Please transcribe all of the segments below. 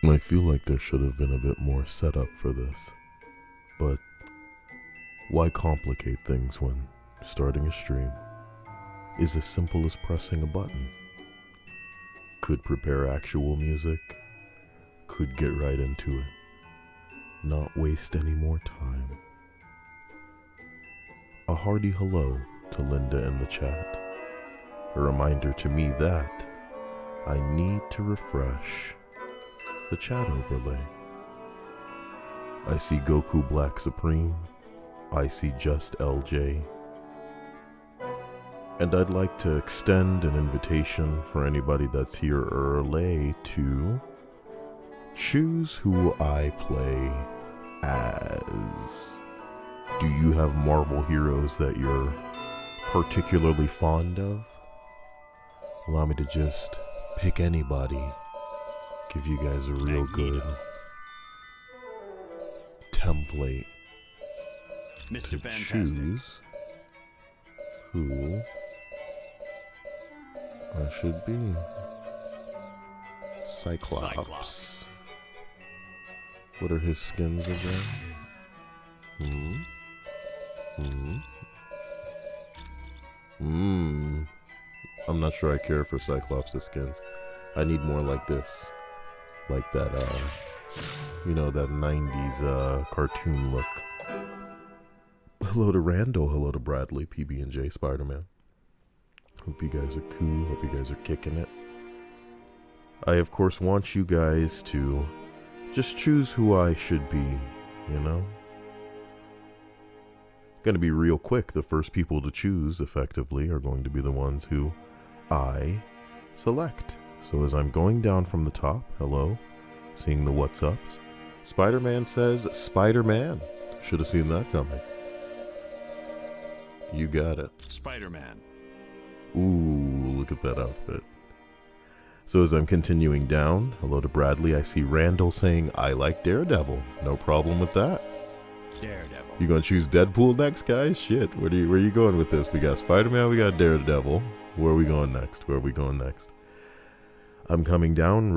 I feel like there should have been a bit more setup for this, but why complicate things when starting a stream is as simple as pressing a button? Could prepare actual music, could get right into it, not waste any more time. A hearty hello to Linda in the chat. A reminder to me that I need to refresh the chat overlay. I see Goku Black Supreme. I see Just LJ. And I'd like to extend an invitation for anybody that's here early to choose who I play as. Do you have Marvel heroes that you're particularly fond of? Allow me to just pick anybody. Give you guys a real good template Mr. to Fantastic. choose who I should be. Cyclops. What are his skins again? I'm not sure I care for Cyclops' skins. I need more like this. Like that, that 90s cartoon look. Hello to Randall, hello to Bradley, PB&J Spider-Man. Hope you guys are cool, hope you guys are kicking it. I, of course, want you guys to just choose who I should be, you know? Gonna be real quick. The first people to choose, effectively, are going to be the ones who I select. So as I'm going down from the top, hello, seeing the what's ups, Spider-Man says, Spider-Man. Should have seen that coming. You got it. Spider-Man. Ooh, look at that outfit. So as I'm continuing down, hello to Bradley, I see Randall saying, I like Daredevil. No problem with that. Daredevil. You gonna choose Deadpool next, guys? Shit, where are you going with this? We got Spider-Man, we got Daredevil. Where are we going next? I'm coming down.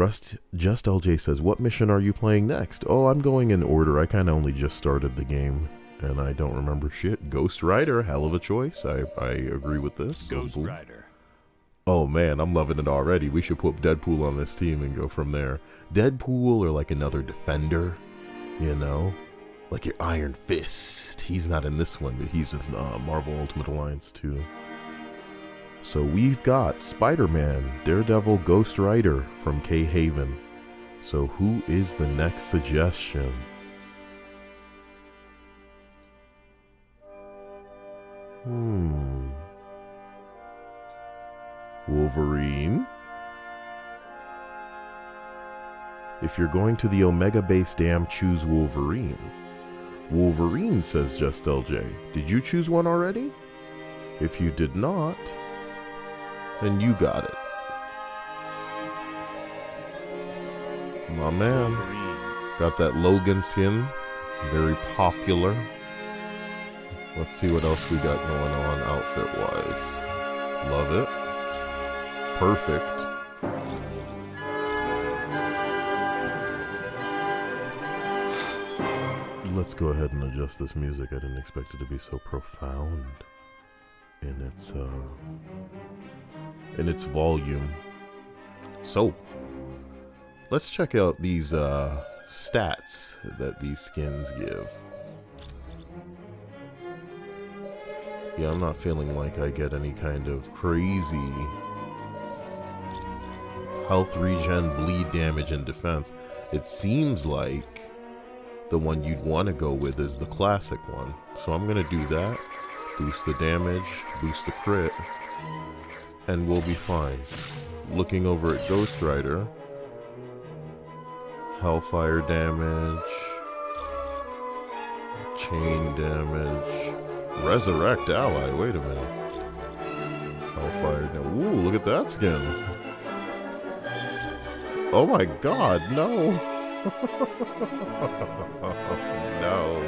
Just LJ says, what mission are you playing next? Oh, I'm going in order. I kind of only just started the game, and I don't remember shit. Ghost Rider, hell of a choice. I agree with this. Ghost Rider. Oh man, I'm loving it already. We should put Deadpool on this team and go from there. Deadpool or like another Defender, you know? Like your Iron Fist. He's not in this one, but he's with Marvel Ultimate Alliance too. So we've got Spider-Man, Daredevil, Ghost Rider from K-Haven. So who is the next suggestion? Wolverine? If you're going to the Omega Base Dam, choose Wolverine. Wolverine, says Just LJ. Did you choose one already? If you did not, then you got it. My man. Wolverine. Got that Logan skin. Very popular. Let's see what else we got going on outfit-wise. Love it. Perfect. Let's go ahead and adjust this music. I didn't expect it to be so profound in its volume. So, let's check out these stats that these skins give. Yeah, I'm not feeling like I get any kind of crazy health regen, bleed damage, and defense. It seems like the one you'd want to go with is the classic one. So I'm going to do that. Boost the damage, boost the crit, and we'll be fine. Looking over at Ghost Rider. Hellfire damage. Chain damage. Resurrect ally. Wait a minute. Hellfire damage. Ooh, look at that skin. Oh my god, no. No.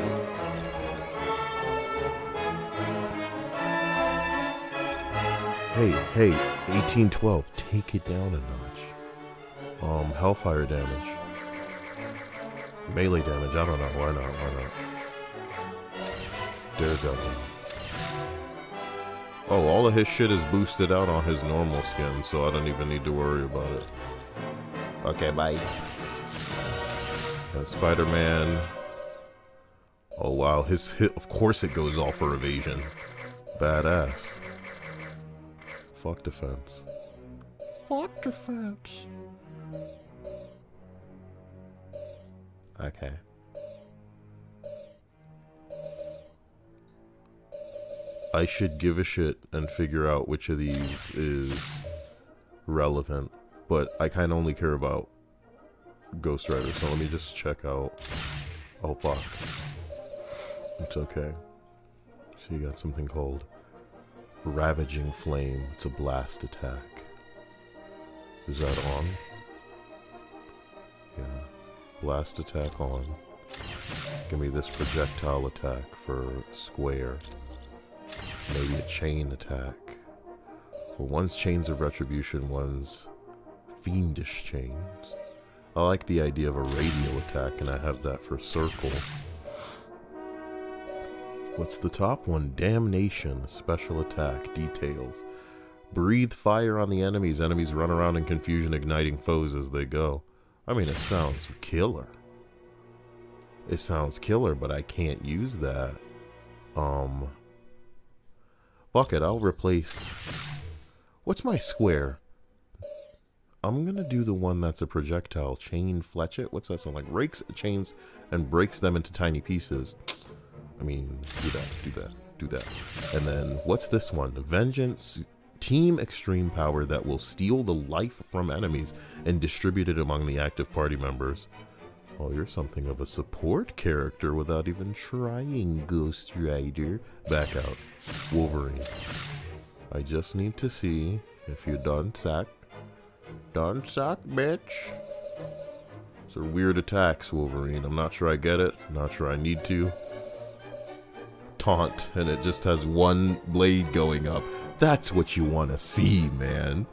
Hey, 1812, take it down a notch. Hellfire damage. Melee damage, I don't know. Why not? Daredevil. Oh, all of his shit is boosted out on his normal skin, so I don't even need to worry about it. Okay, bye. Spider-Man. Oh wow, his hit, of course it goes all for evasion. Badass. Fuck defense. Fuck defense. Okay. I should give a shit and figure out which of these is relevant, but I kind of only care about Ghost Rider, so let me just check out. Oh fuck. It's okay. So you got something called Ravaging Flame. It's a blast attack. Is that on? Yeah. Blast attack on. Give me this projectile attack for square. Maybe a chain attack. Well, one's chains of retribution, one's fiendish chains. I like the idea of a radial attack, and I have that for circle. What's the top one? Damnation. Special attack. Details. Breathe fire on the enemies. Enemies run around in confusion, igniting foes as they go. I mean, it sounds killer. It sounds killer, but I can't use that. Fuck it, I'll replace... What's my square? I'm gonna do the one that's a projectile. Chain fletchet? What's that sound like? Rakes chains and breaks them into tiny pieces. I mean, do that. And then, what's this one? Vengeance. Team extreme power that will steal the life from enemies and distribute it among the active party members. Oh, you're something of a support character without even trying, Ghost Rider. Back out. Wolverine. I just need to see if you done sack. Done sack, bitch. Those are weird attacks, Wolverine. I'm not sure I get it. Not sure I need to. Taunt, and it just has one blade going up. That's what you want to see, man.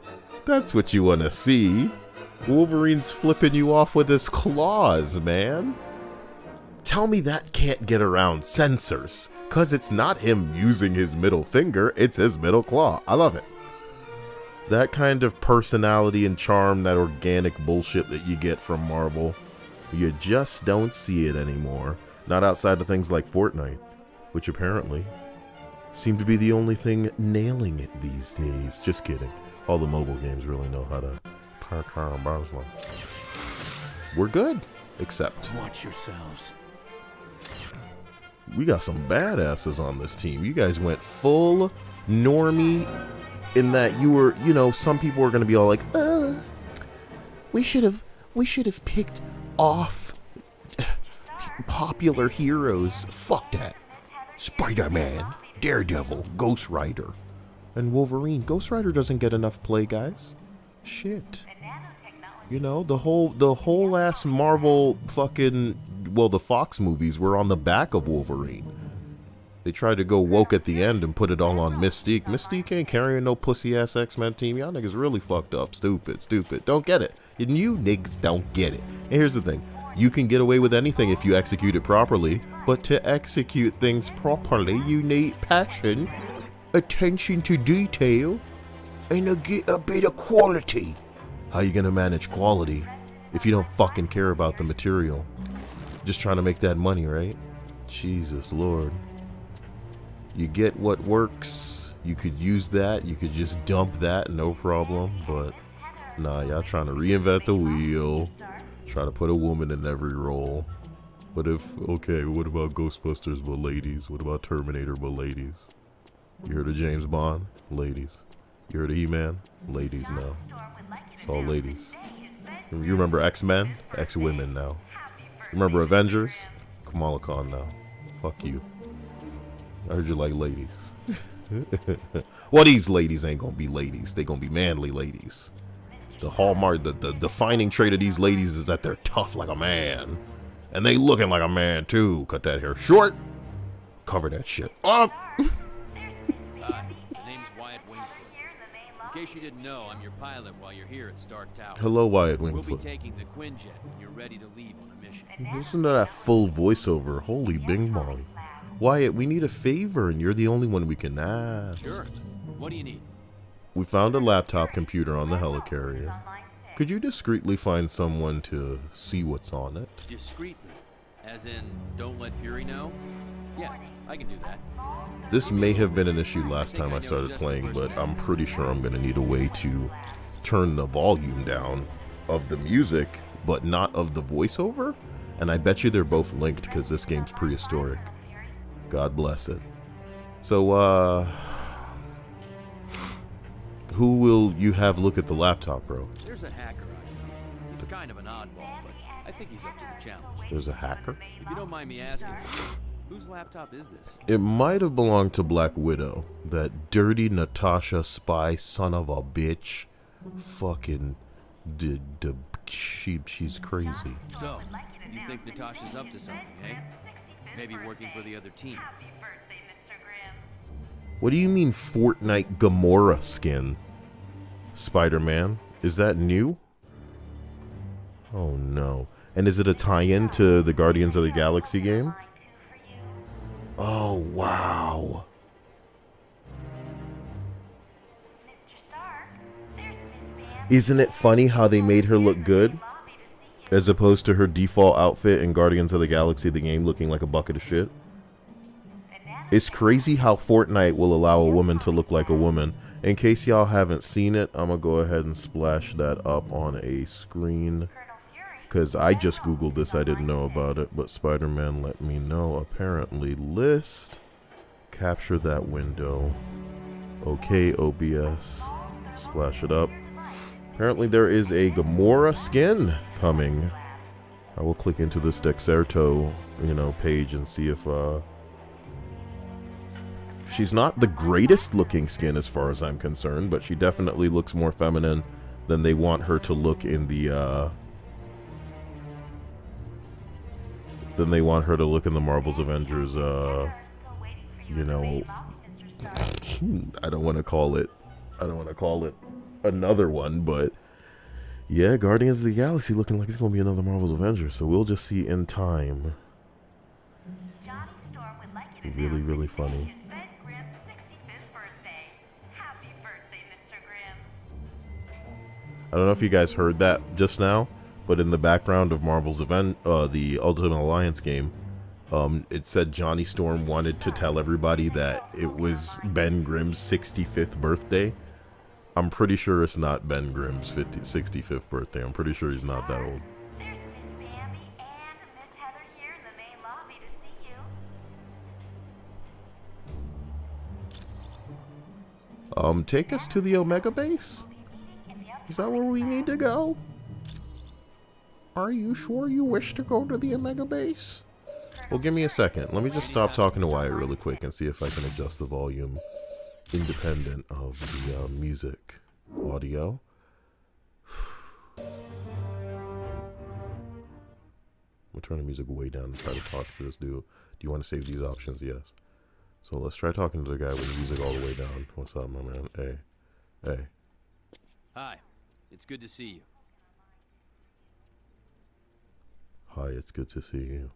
That's what you want to see. Wolverine's flipping you off with his claws, man. Tell me that can't get around censors. Because it's not him using his middle finger, it's his middle claw. I love it. That kind of personality and charm, that organic bullshit that you get from Marvel, you just don't see it anymore. Not outside of things like Fortnite, which apparently seem to be the only thing nailing it these days. Just kidding. All the mobile games really know how to We're good, except Watch yourselves. we got some badasses on this team. You guys went full normie in that you were, you know, some people were going to be all like, we should have picked off popular heroes. Fuck that. Spider-Man, Daredevil, Ghost Rider, and Wolverine. Ghost Rider doesn't get enough play, guys. Shit. You know, the whole ass Marvel fucking, well, the Fox movies were on the back of Wolverine. They tried to go woke at the end and put it all on Mystique. Mystique ain't carrying no pussy ass X-Men team. Y'all niggas really fucked up. Stupid. Don't get it. And you niggas don't get it. And here's the thing. You can get away with anything if you execute it properly, but to execute things properly, you need passion, attention to detail, and a bit of quality. How you gonna manage quality if you don't fucking care about the material? Just trying to make that money, right? Jesus Lord. You get what works. You could use that. You could just dump that, no problem. But nah, y'all trying to reinvent the wheel. Try to put a woman in every role. What if, okay, what about Ghostbusters but ladies? What about Terminator but ladies? You heard of James Bond? Ladies. You heard of He-Man? Ladies now. It's all ladies. You remember X-Men? X-Women now. You remember Avengers? Kamala Khan now. Fuck you. I heard you like ladies. Well, these ladies ain't gonna be ladies. They gonna be manly ladies. The hallmark, the defining trait of these ladies is that they're tough like a man. And they looking like a man too. Cut that hair short. Cover that shit up. Name's Wyatt Wingfoot. In case you didn't know, I'm your pilot while you're here at Stark Tower. Hello, Wyatt We'll be Wingfoot. taking the Quinjet when you're ready to leave on a mission. Listen to that full voiceover. Holy bing bong. Wyatt, we need a favor, and you're the only one we can ask. Sure. What do you need? We found a laptop computer on the helicarrier. Could you discreetly find someone to see what's on it? Discreetly. As in, don't let Fury know? Yeah, I can do that. This may have been an issue last time I started playing, but I'm pretty sure I'm going to need a way to turn the volume down of the music, but not of the voiceover. And I bet you they're both linked because this game's prehistoric. God bless it. So, who will you have look at the laptop, bro? There's a hacker I know. He's kind of an oddball, but I think he's up to the challenge. There's a hacker? If you don't mind me asking, whose laptop is this? It might have belonged to Black Widow. That dirty Natasha spy son of a bitch. Fucking she's crazy. So, you think Natasha's up to something, eh? Maybe working for the other team. What do you mean Fortnite Gamora skin? Spider-Man? Is that new? Oh no. And is it a tie-in to the Guardians of the Galaxy game? Oh wow. Isn't it funny how they made her look good? As opposed to her default outfit in Guardians of the Galaxy, the game, looking like a bucket of shit. It's crazy how Fortnite will allow a woman to look like a woman. In case y'all haven't seen it, I'm gonna go ahead and splash that up on a screen. Because I just googled this, I didn't know about it, but Spider-Man let me know. Apparently, list, capture that window. Okay, OBS, splash it up. Apparently there is a Gamora skin coming. I will click into this Dexerto, page and see if, she's not the greatest looking skin as far as I'm concerned, but she definitely looks more feminine than they want her to look in the, Marvel's Avengers, I don't want to call it another one, but yeah, Guardians of the Galaxy looking like it's going to be another Marvel's Avengers, so we'll just see in time. Really, really funny. I don't know if you guys heard that just now, but in the background of Marvel's the Ultimate Alliance game, it said Johnny Storm wanted to tell everybody that it was Ben Grimm's 65th birthday. I'm pretty sure it's not Ben Grimm's 65th birthday. I'm pretty sure he's not that old. There's Miss Bambi and Miss Heather here in the main lobby to see you. Take us to the Omega base? Is that where we need to go? Are you sure you wish to go to the Omega base? Well, give me a second. Let me just stop talking to Wyatt really quick and see if I can adjust the volume independent of the music audio. I'm gonna turn the music way down and try to talk to this dude. Do you want to save these options? Yes. So let's try talking to the guy with the music all the way down. What's up, my man? Hey. Hey. Hi. It's good to see you. Hi, it's good to see you.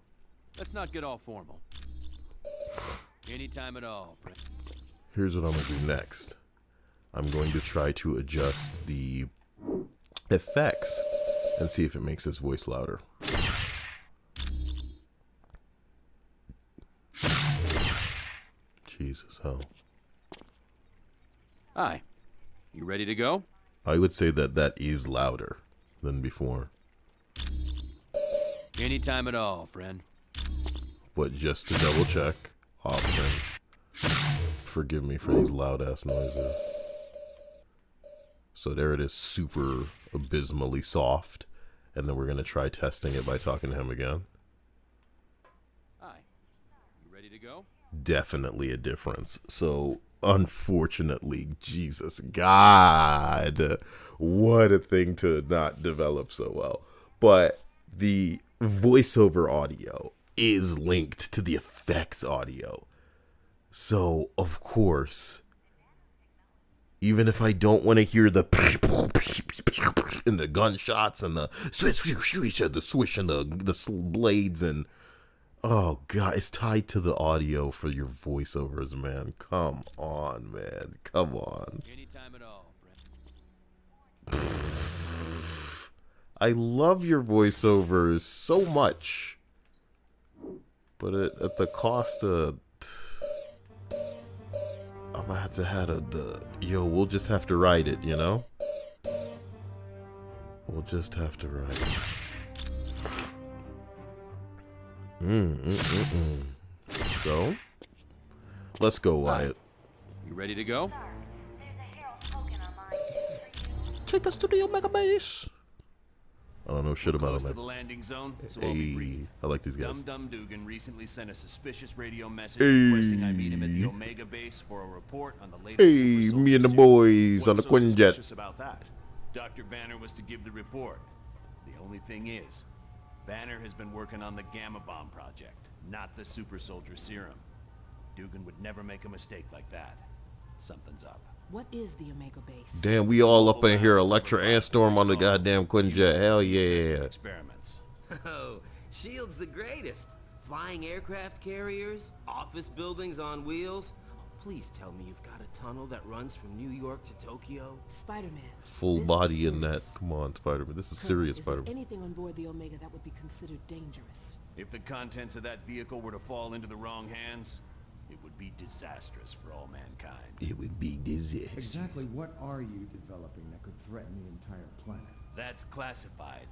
Let's not get all formal. Anytime at all, friend. Here's what I'm going to do next. I'm going to try to adjust the effects and see if it makes his voice louder. Jesus, hell. Hi. You ready to go? I would say that is louder than before. Anytime at all, friend. But just to double check, options. Forgive me for these loud ass noises. So there it is, super abysmally soft. And then we're going to try testing it by talking to him again. Hi. You ready to go? Definitely a difference. So unfortunately, Jesus, God, what a thing to not develop so well. But the voiceover audio is linked to the effects audio. So, of course, Even if I don't want to hear the and the gunshots and the swish and the swish and the blades and oh god, it's tied to the audio for your voiceovers, man. Come on, man. Come on. Anytime at all, friend. I love your voiceovers so much, but at the cost of I'm gonna have to yo, we'll just have to write it, you know? We'll just have to write it. So, let's go, Wyatt. You ready to go? There's a Herald token online. Take us to the Omega Base. I don't know shit about Close him. to the landing zone, so I'll be brief. Hey, I like these guys. Dum Dum Dugan recently sent a suspicious radio message Hey. requesting I meet him at the Omega Base for a report on the latest Hey, super me and the soldier serum. boys on the What's so Quinjet. suspicious about that? Dr. Banner was to give the report. The only thing is, Banner has been working on the Gamma Bomb project, not the super soldier serum. Dugan would never make a mistake like that. Something's up. What is the Omega Base? Damn, we all up in here, Electra and Storm on the goddamn Quinjet. Hell yeah. Experiments. Oh, S.H.I.E.L.D.'s the greatest. Flying aircraft carriers, office buildings on wheels. Please tell me you've got a tunnel that runs from New York to Tokyo. Spider-Man. Full this body is in that. serious. Come on, Spider-Man. This is Colonel, serious, is there Spider-Man. anything on board the Omega that would be considered dangerous? If the contents of that vehicle were to fall into the wrong hands, it would be disastrous for all mankind. It would be disaster. Exactly what are you developing that could threaten the entire planet? That's classified.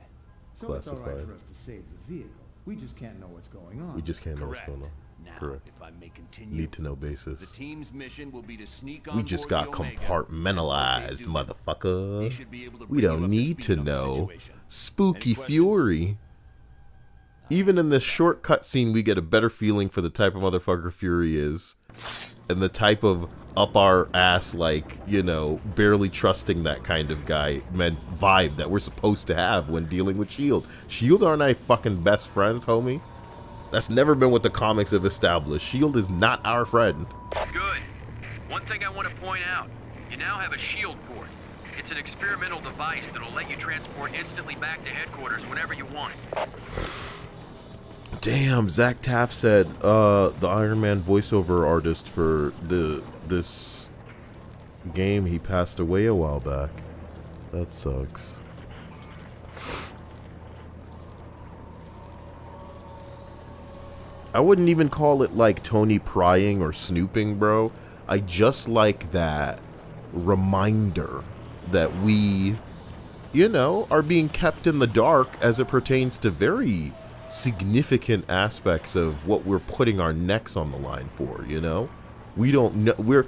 So it's all right Classified. for us to save the vehicle. We just can't know what's going on. We just can't know what's Correct. going on. Now, Correct. if I may continue, Need to know basis. the team's mission will be to sneak on We just board got the Omega. compartmentalized, They should be motherfucker. able to We bring you don't up need speed to on the know. situation. Spooky Any questions? Fury. Even in this short cutscene, we get a better feeling for the type of motherfucker Fury is. And the type of up our ass, like, you know, barely trusting that kind of guy vibe that we're supposed to have when dealing with S.H.I.E.L.D. S.H.I.E.L.D. aren't I fucking best friends, homie? That's never been what the comics have established. S.H.I.E.L.D. is not our friend. Good. One thing I want to point out. You now have a shield port. It's an experimental device that'll let you transport instantly back to headquarters whenever you want. Damn, Zach Taff said the Iron Man voiceover artist for this game, he passed away a while back. That sucks. I wouldn't even call it like Tony prying or snooping, bro. I just like that reminder that we, you know, are being kept in the dark as it pertains to very significant aspects of what we're putting our necks on the line for, you know? We don't know, we're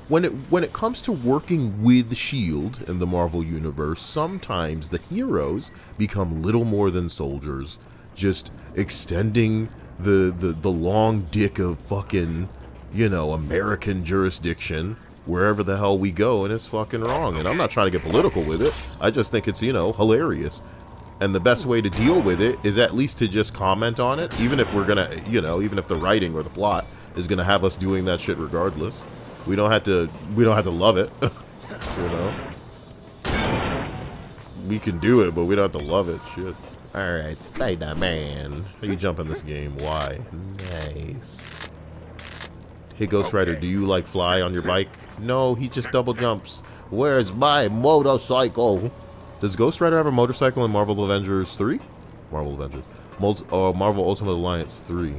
when it comes to working with S.H.I.E.L.D. in the Marvel universe, sometimes the heroes become little more than soldiers, just extending the long dick of fucking, you know, American jurisdiction wherever the hell we go, and it's fucking wrong. And I'm not trying to get political with it. I just think it's, you know, hilarious. And the best way to deal with it is at least to just comment on it, even if we're gonna, you know, even if the writing or the plot is gonna have us doing that shit regardless. We don't have to love it, you know. We can do it, but we don't have to love it. Shit. All right, Spider-Man. How you jump in this game? Why? Nice. Hey, Ghost Rider, do you like fly on your bike? No, he just double jumps. Where's my motorcycle? Does Ghost Rider have a motorcycle in Marvel Avengers 3? Marvel Avengers. Marvel Ultimate Alliance 3.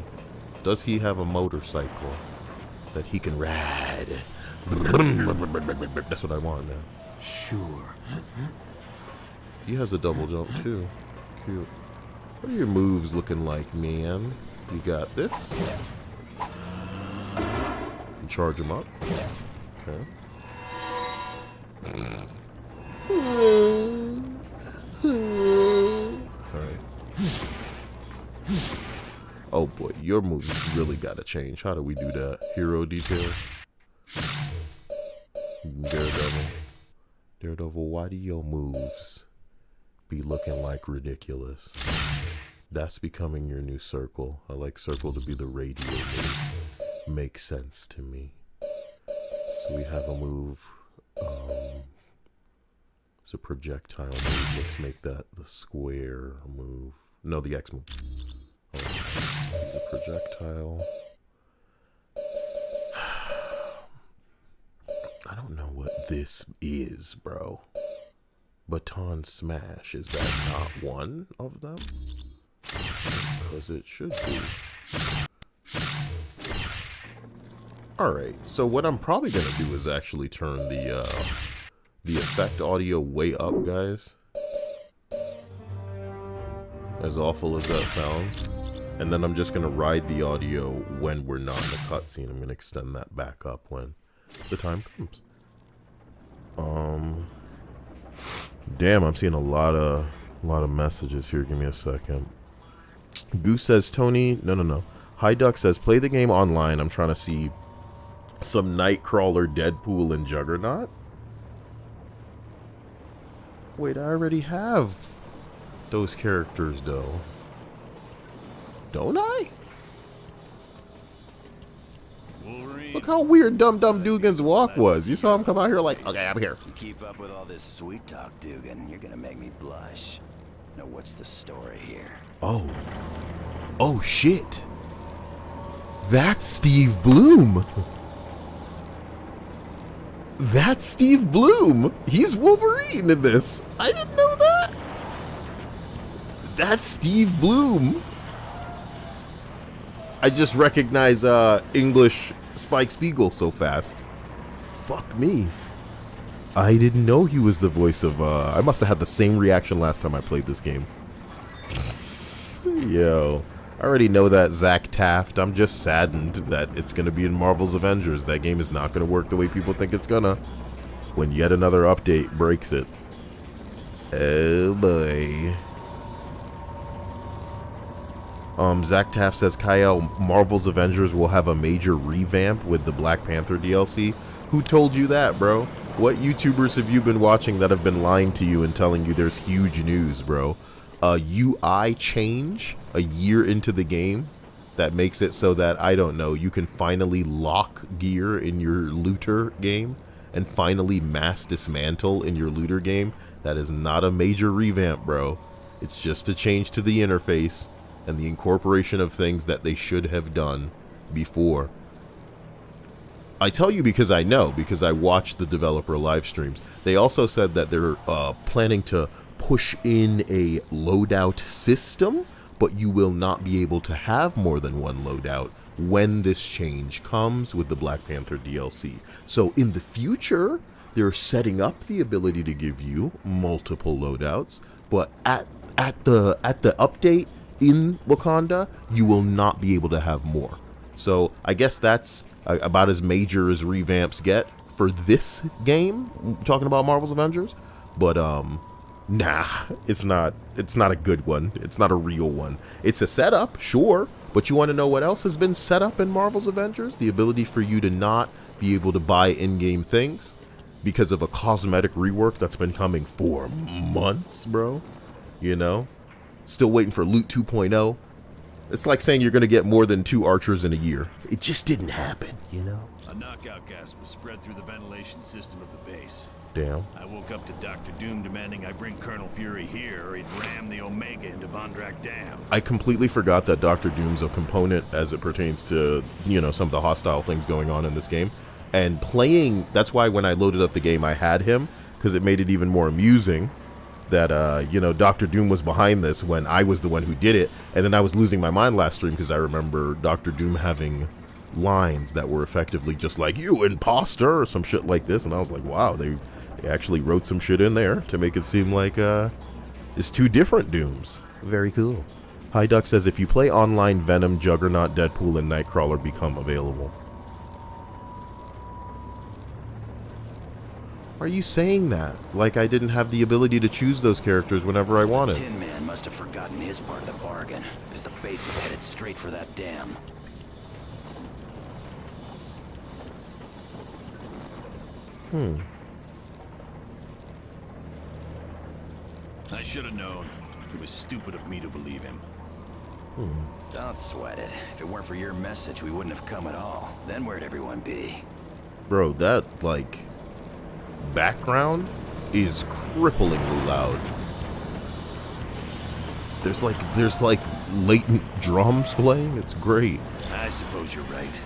Does he have a motorcycle that he can ride? That's what I want now. Sure. He has a double jump too. Cute. What are your moves looking like, man? You got this. You charge him up. Okay. Alright. Oh boy, your moves really gotta change. How do we do that? Hero detail? Daredevil, why do your moves be looking like ridiculous? That's becoming your new circle. I like circle to be the radio move. Makes sense to me. So we have a move It's a projectile move. Let's make that the square move. No, the X move. The projectile. I don't know what this is, bro. Baton smash. Is that not one of them? Because it should be. Alright, so what I'm probably going to do is actually turn the effect audio way up, guys. As awful as that sounds. And then I'm just going to ride the audio when we're not in the cutscene. I'm going to extend that back up when the time comes. Damn, I'm seeing a lot of messages here. Give me a second. Goose says, Tony, no. High Duck says, play the game online. I'm trying to see some Nightcrawler, Deadpool, and Juggernaut. Wait, I already have those characters, though. Don't I? Wolverine. Look how weird Dum Dugan's walk was. You saw him come out here like, okay, I'm here. Keep up with all this sweet talk, Dugan. You're gonna make me blush. Now, what's the story here? Oh shit. That's Steve Bloom. That's Steve Bloom. He's Wolverine in this. I didn't know that. That's Steve Bloom. I just recognize English Spike Spiegel so fast. Fuck me. I didn't know he was the voice of I must have had the same reaction last time I played this game. Yo, I already know that Zach Taft. I'm just saddened that it's going to be in Marvel's Avengers. That game is not going to work the way people think it's gonna when yet another update breaks it. Oh boy. Zach Taft says, Kyle, Marvel's Avengers will have a major revamp with the Black Panther DLC. Who told you that, bro? What YouTubers have you been watching that have been lying to you and telling you there's huge news, bro? A UI change a year into the game that makes it so that, I don't know, you can finally lock gear in your looter game and finally mass dismantle in your looter game. That is not a major revamp, bro. It's just a change to the interface and the incorporation of things that they should have done before. I tell you because I know, because I watched the developer live streams. They also said that they're planning to push in a loadout system, but you will not be able to have more than one loadout when this change comes with the Black Panther DLC. So in the future, they're setting up the ability to give you multiple loadouts, but at the update in Wakanda, you will not be able to have more. So I guess that's about as major as revamps get for this game, talking about Marvel's Avengers. But nah, it's not a good one. It's not a real one. It's a setup, sure, but you want to know what else has been set up in Marvel's Avengers? The ability for you to not be able to buy in-game things because of a cosmetic rework that's been coming for months, bro. You know? Still waiting for Loot 2.0. It's like saying you're going to get more than 2 archers in a year. It just didn't happen, you know? A knockout gas was spread through the ventilation system of the base. Damn. I woke up to Dr. Doom demanding I bring Colonel Fury here or he'd ram the Omega into Von Drack Dam. I completely forgot that Dr. Doom's a component as it pertains to, you know, some of the hostile things going on in this game. And playing, that's why when I loaded up the game I had him, because it made it even more amusing that, you know, Dr. Doom was behind this when I was the one who did it. And then I was losing my mind last stream because I remember Dr. Doom having lines that were effectively just like, you imposter, or some shit like this. And I was like, wow, they actually wrote some shit in there to make it seem like it's 2 different Dooms. Very cool. High Duck says, if you play online, Venom, Juggernaut, Deadpool, and Nightcrawler become available. Why are you saying that? Like I didn't have the ability to choose those characters whenever I wanted. Tin Man must have forgotten his part of the bargain, because the base is headed straight for that dam. I should have known. It was stupid of me to believe him. Don't sweat it. If it weren't for your message, we wouldn't have come at all. Then where'd everyone be? Bro, that, like, background is cripplingly loud. There's like latent drums playing. It's great. I suppose you're right.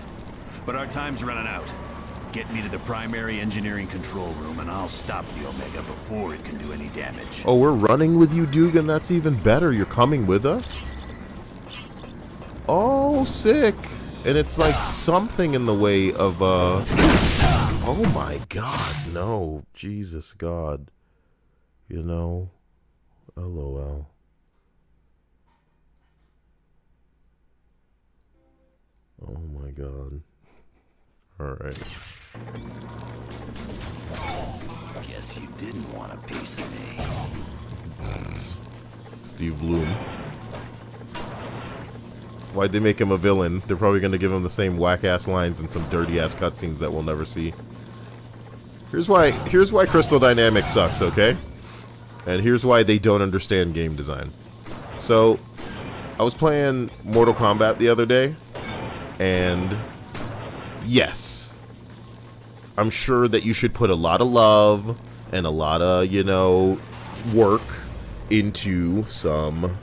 But our time's running out. Get me to the primary engineering control room and I'll stop the Omega before it can do any damage. Oh, we're running with you, Dugan? That's even better. You're coming with us? Oh, sick. And it's like something in the way of, oh my god, no. Jesus God. You know? LOL. Oh my god. Alright. Guess you didn't want a piece of me. Steve Bloom. Why'd they make him a villain? They're probably gonna give him the same whack-ass lines and some dirty-ass cutscenes that we'll never see. Here's why Crystal Dynamics sucks, okay? And here's why they don't understand game design. So, I was playing Mortal Kombat the other day, and yes, I'm sure that you should put a lot of love and a lot of, you know, work into some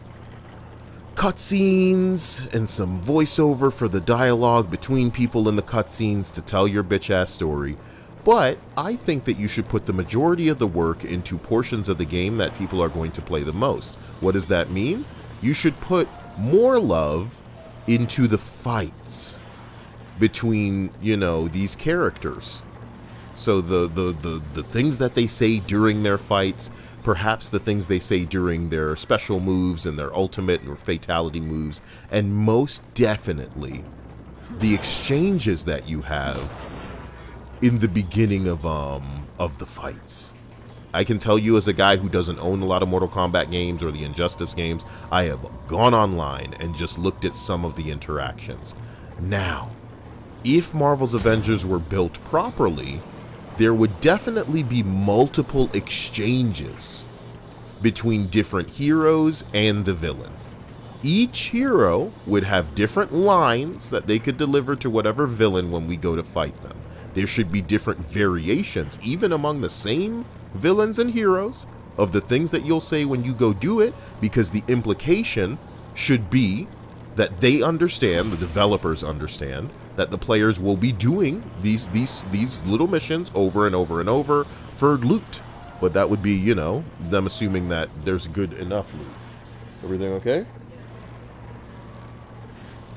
cutscenes and some voiceover for the dialogue between people in the cutscenes to tell your bitch-ass story. But I think that you should put the majority of the work into portions of the game that people are going to play the most. What does that mean? You should put more love into the fights between, you know, these characters. So the things that they say during their fights, perhaps the things they say during their special moves and their ultimate or fatality moves, and most definitely the exchanges that you have in the beginning of the fights. I can tell you, as a guy who doesn't own a lot of Mortal Kombat games or the Injustice games, I have gone online and just looked at some of the interactions. Now, if Marvel's Avengers were built properly, there would definitely be multiple exchanges between different heroes and the villain. Each hero would have different lines that they could deliver to whatever villain when we go to fight them. There should be different variations, even among the same villains and heroes, of the things that you'll say when you go do it, because the implication should be that they understand, the developers understand, that the players will be doing these little missions over and over and over for loot. But that would be, you know, them assuming that there's good enough loot. Everything okay?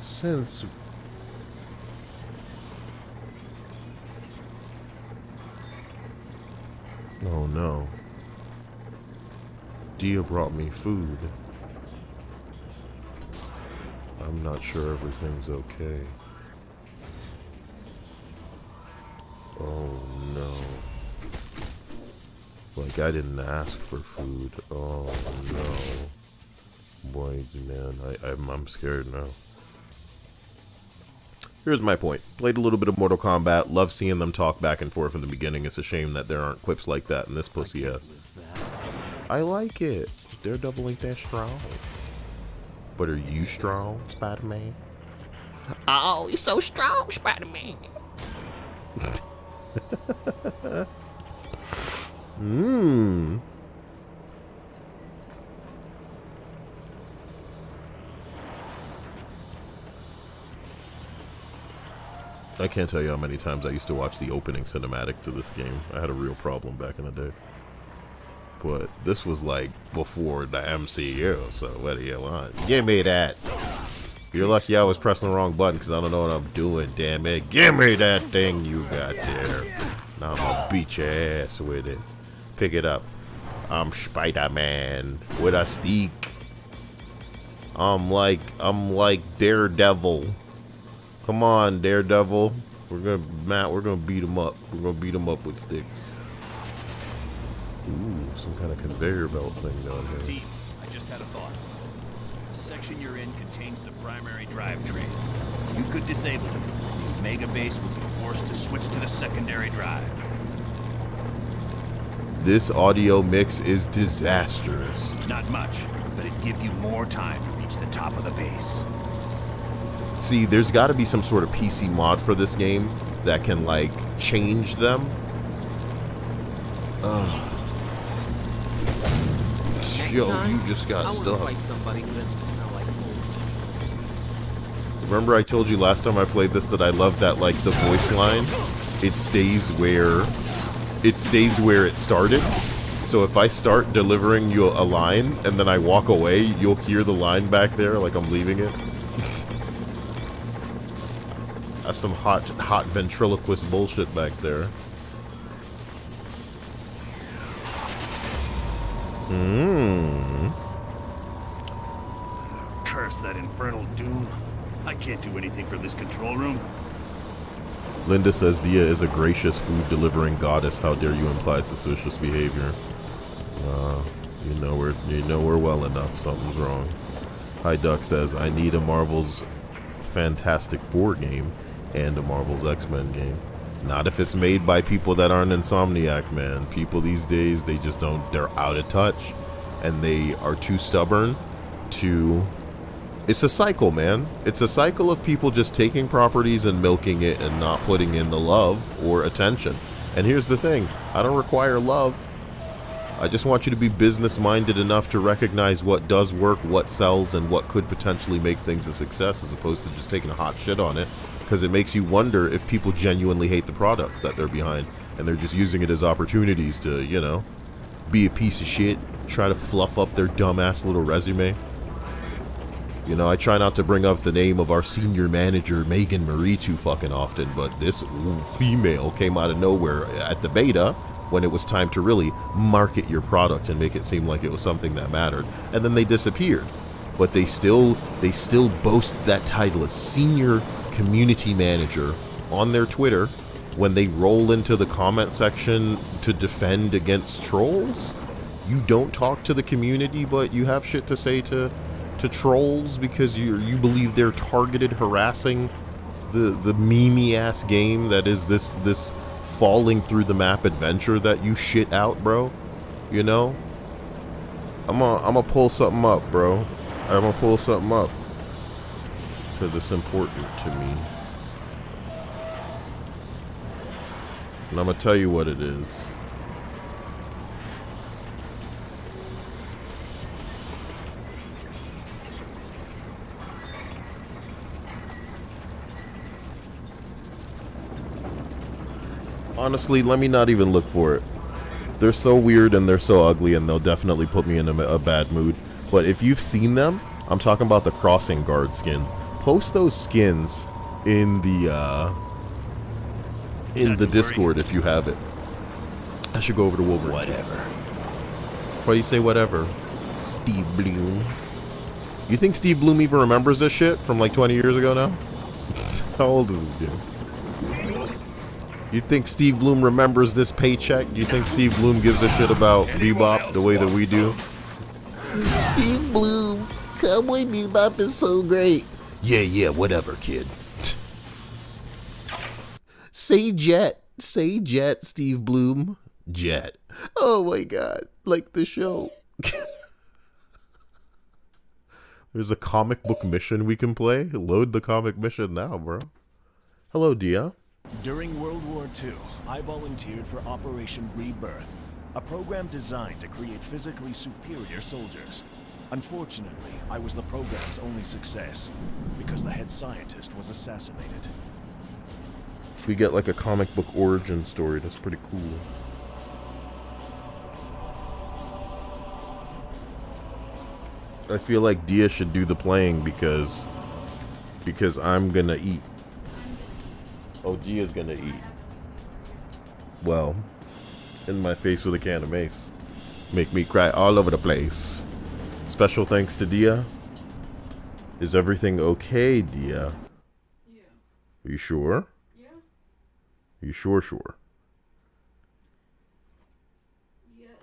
Since... Oh no. Dia brought me food. I'm not sure everything's okay. Oh no. Like, I didn't ask for food. Oh no. Boy, man, I'm scared now. Here's my point. Played a little bit of Mortal Kombat. Love seeing them talk back and forth in the beginning. It's a shame that there aren't quips like that in this pussy ass. I like it. Daredevil ain't that strong. But are you strong, Spider-Man? Oh, you're so strong, Spider-Man. I can't tell you how many times I used to watch the opening cinematic to this game. I had a real problem back in the day. But this was like before the MCU, so what do you want? Give me that. You're lucky I was pressing the wrong button because I don't know what I'm doing, damn it. Give me that thing you got there. Now I'm gonna beat your ass with it. Pick it up. I'm Spider-Man with a stick. I'm like Daredevil. Come on, Daredevil. We're gonna beat him up. We're gonna beat him up with sticks. Ooh, some kind of conveyor belt thing down here. Team, I just had a thought. The section you're in contains the primary drivetrain. You could disable it. The Omega base would be forced to switch to the secondary drive. This audio mix is disastrous. Not much, but it'd give you more time to reach the top of the base. See, there's got to be some sort of PC mod for this game that can, like, change them. Yo, you just got stuck. Fight somebody who doesn't smell like mold. Remember I told you last time I played this that I love that, like, the voice line, it stays where it started. So if I start delivering you a line and then I walk away, you'll hear the line back there like I'm leaving it. That's some hot ventriloquist bullshit back there. Curse that infernal doom. I can't do anything for this control room. Linda says Dia is a gracious food delivering goddess. How dare you imply suspicious behavior? You know we're well enough. Something's wrong. Hi Duck says I need a Marvel's Fantastic Four game and a Marvel's X-Men game. Not if it's made by people that aren't Insomniac, man. People these days, they just don't, they're out of touch. And they are too stubborn to... It's a cycle, man. It's a cycle of people just taking properties and milking it and not putting in the love or attention. And here's the thing. I don't require love. I just want you to be business-minded enough to recognize what does work, what sells, and what could potentially make things a success, as opposed to just taking a hot shit on it. Because it makes you wonder if people genuinely hate the product that they're behind, and they're just using it as opportunities to, you know, be a piece of shit, try to fluff up their dumbass little resume. You know, I try not to bring up the name of our senior manager, Megan Marie, too fucking often, but this female came out of nowhere at the beta when it was time to really market your product and make it seem like it was something that mattered. And then they disappeared. But they still boast that title as senior community manager on their Twitter when they roll into the comment section to defend against trolls. You don't talk to the community, but you have shit to say to trolls because you believe they're targeted harassing the meme ass game that is this falling through the map adventure that you shit out, bro. You know, I'm gonna pull something up, bro. I'm gonna pull something up because it's important to me, and I'm gonna tell you what it is. Honestly, let me not even look for it. They're so weird and they're so ugly, and they'll definitely put me in a bad mood. But if you've seen them, I'm talking about the crossing guard skins. Post those skins in the Discord if you have it. I should go over to Wolverine. Whatever. Why do you say whatever? Steve Bloom. You think Steve Bloom even remembers this shit from like 20 years ago now? How old is this game? You think Steve Bloom remembers this paycheck? You think Steve Bloom gives a shit about Bebop the way that we do? Steve Bloom, Cowboy Bebop is so great. Yeah, whatever, kid. Say Jet, Steve Bloom. Jet. Oh my god, like the show. There's a comic book mission we can play. Load the comic mission now, bro. Hello, Dia. During World War II, I volunteered for Operation Rebirth, a program designed to create physically superior soldiers. Unfortunately, I was the program's only success, because the head scientist was assassinated. We get like a comic book origin story. That's pretty cool. I feel like Dia should do the playing because I'm gonna eat. Oh, Dia's gonna eat. Well, in my face with a can of mace. Make me cry all over the place. Special thanks to Dia. Is everything okay, Dia? Yeah. Are you sure? Yeah. Are you sure? Yes.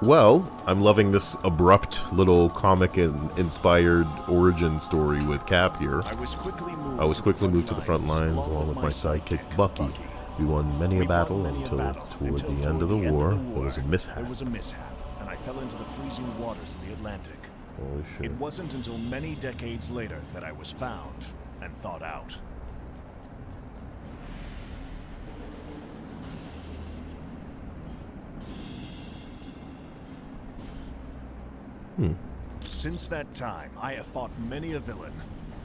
Well, I'm loving this abrupt little comic-inspired origin story with Cap here. I was quickly moved to the front lines along with my sidekick Bucky. We won many a battle until toward the end of the war there was a mishap. And I fell into the freezing waters of the Atlantic. Holy shit. It wasn't until many decades later that I was found and thought out. Since that time, I have fought many a villain,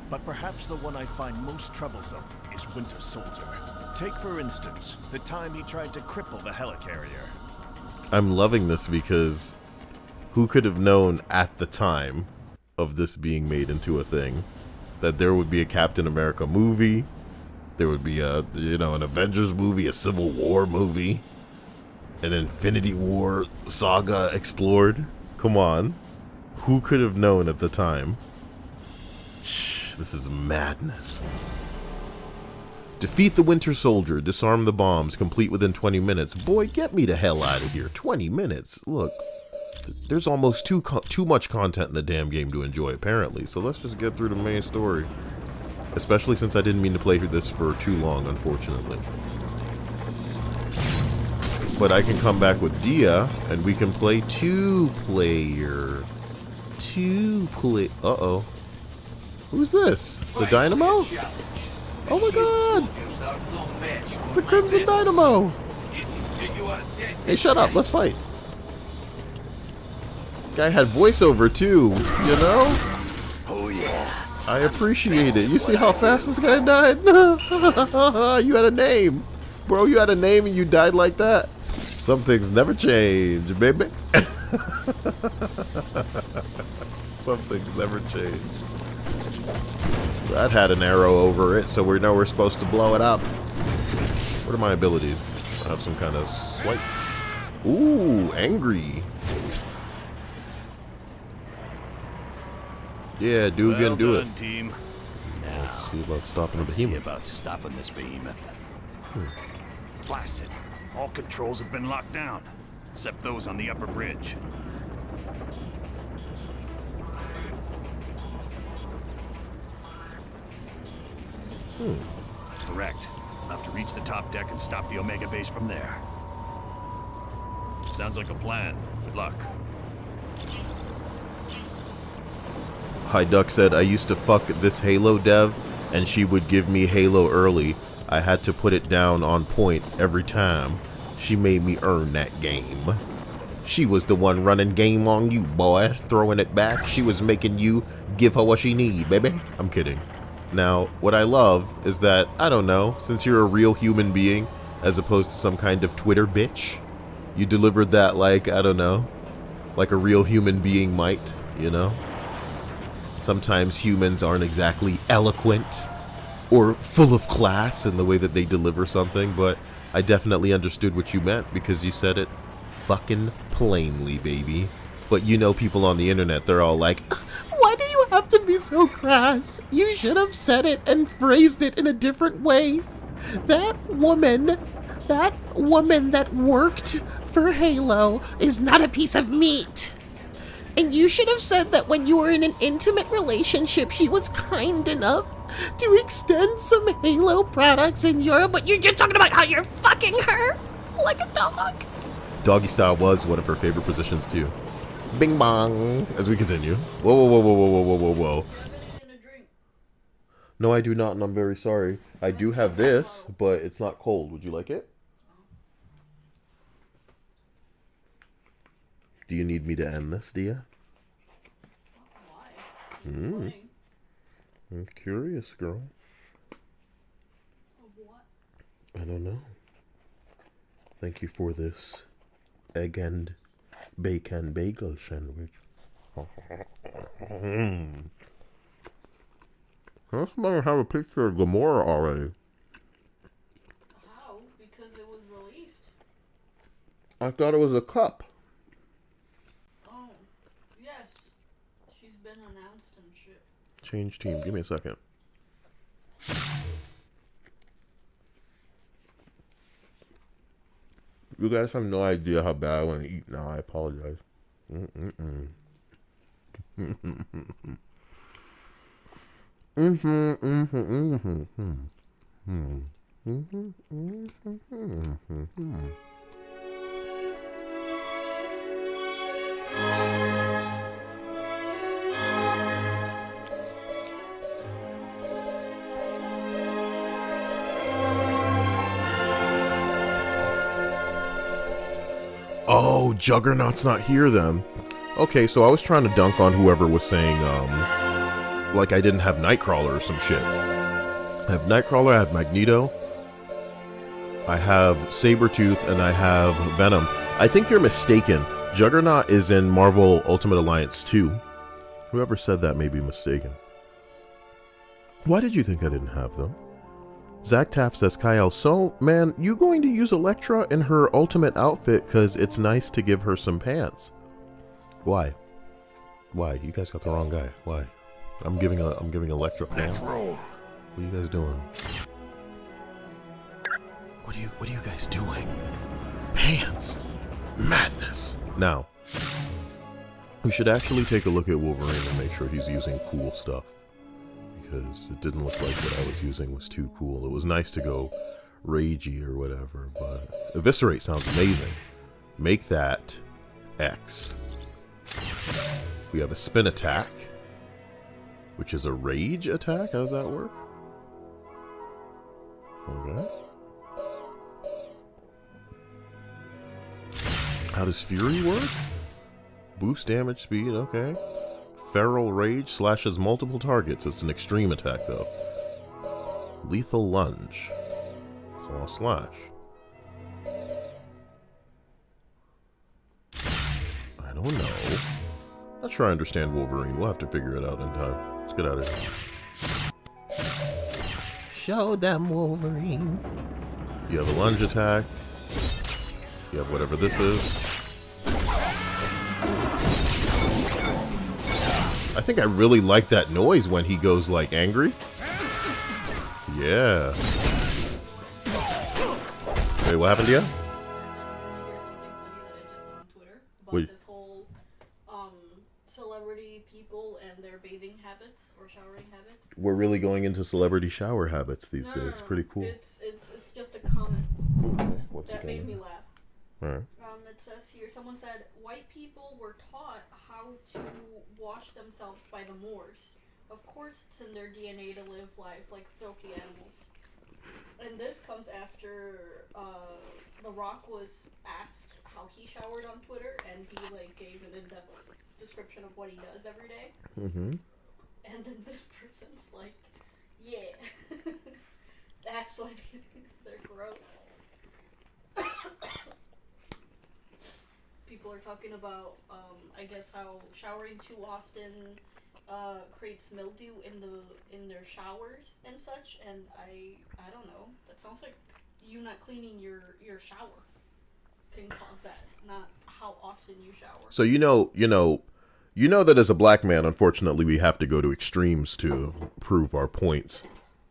but perhaps the one I find most troublesome is Winter Soldier. Take, for instance, the time he tried to cripple the helicarrier. I'm loving this because who could have known at the time of this being made into a thing that there would be a Captain America movie, there would be a, an Avengers movie, a Civil War movie, an Infinity War saga explored? Come on. Who could have known at the time? Shh, this is madness. Defeat the Winter Soldier, disarm the bombs, complete within 20 minutes. Boy, get me the hell out of here. 20 minutes? Look, there's almost too much content in the damn game to enjoy, apparently. So let's just get through the main story. Especially since I didn't mean to play through this for too long, unfortunately. But I can come back with Dia, and we can play two-player. Uh-oh. Who's this? The Dynamo? Oh my god! It's the Crimson Dynamo! Hey, shut up, let's fight. Guy had voiceover too, you know? Oh yeah. I appreciate it. You see how fast this guy died? You had a name. Bro, you had a name and you died like that? Some things never change, baby. Some things never change. That had an arrow over it, so we know we're supposed to blow it up. What are my abilities? I have some kind of swipe. Ooh, angry. Yeah, Dugan, do it. Team. Let's see about stopping the See behemoth. about stopping this behemoth. Blasted. All controls have been locked down, except those on the upper bridge. Correct. We'll have to reach the top deck and stop the Omega base from there. Sounds like a plan. Good luck. High Duck said, I used to fuck this Halo dev, and she would give me Halo early. I had to put it down on point every time. She made me earn that game. She was the one running game on you, boy. Throwing it back. She was making you give her what she need, baby. I'm kidding. Now, what I love is that, I don't know, since you're a real human being, as opposed to some kind of Twitter bitch, you delivered that like, I don't know, like a real human being might, you know? Sometimes humans aren't exactly eloquent or full of class in the way that they deliver something, but I definitely understood what you meant because you said it fucking plainly, baby. But you know people on the internet, they're all like, why do you have to be so crass? You should have said it and phrased it in a different way. That woman that worked for Halo is not a piece of meat. And you should have said that when you were in an intimate relationship, she was kind enough to extend some Halo products in Europe, but you're just talking about how you're fucking her like a dog. Doggy style was one of her favorite positions too. Bing bong. As we continue. Whoa, whoa, whoa, whoa, whoa, whoa, whoa, whoa. No, I do not, and I'm very sorry. I do have this, but it's not cold. Would you like it? Do you need me to end this, Dia? Why? I'm curious, girl. Of what? I don't know. Thank you for this egg and bacon bagel sandwich. How come I don't have a picture of Gamora already? How? Because it was released. I thought it was a cup. Oh, yes. She's been announced and shit. Change team. Give me a second. You guys have no idea how bad I want to eat now. I apologize. Oh, Juggernaut's not here then. Okay, so I was trying to dunk on whoever was saying, like I didn't have Nightcrawler or some shit. I have Nightcrawler, I have Magneto, I have Sabretooth, and I have Venom. I think you're mistaken. Juggernaut is in Marvel Ultimate Alliance 2. Whoever said that may be mistaken. Why did you think I didn't have them? Zach Taff says, Kyle, so, man, you going to use Elektra in her ultimate outfit because it's nice to give her some pants? Why? Why? You guys got the wrong guy. Why? I'm giving Elektra pants. What are you guys doing? What are you guys doing? Pants. Madness. Now, we should actually take a look at Wolverine and make sure he's using cool stuff. Because it didn't look like what I was using was too cool. It was nice to go ragey or whatever, but Eviscerate sounds amazing. Make that X. We have a spin attack, which is a rage attack. How does that work? Okay. How does Fury work? Boost damage speed, okay. Feral Rage slashes multiple targets. It's an extreme attack, though. Lethal Lunge. Claw Slash. I don't know. Not sure I understand Wolverine. We'll have to figure it out in time. Let's get out of here. Show them Wolverine. You have a lunge attack. You have whatever this is. I think I really like that noise when he goes like angry. Yeah. Wait, what happened to you? Wait. This whole celebrity people and their bathing habits or showering habits. We're really going into celebrity shower habits these days. No. Pretty cool. It's just a comment Okay, that made me laugh. Alright. It says here, someone said, white people were taught how to wash themselves by the Moors. Of course it's in their DNA to live life like filthy animals. And this comes after The Rock was asked how he showered on Twitter, and he like gave an in-depth description of what he does every day. Mm-hmm. And then this person's like, yeah, that's why they're gross. People are talking about, I guess, how showering too often creates mildew in their showers and such. And I don't know. That sounds like you not cleaning your shower can cause that, not how often you shower. So you know that as a black man, unfortunately, we have to go to extremes to prove our points.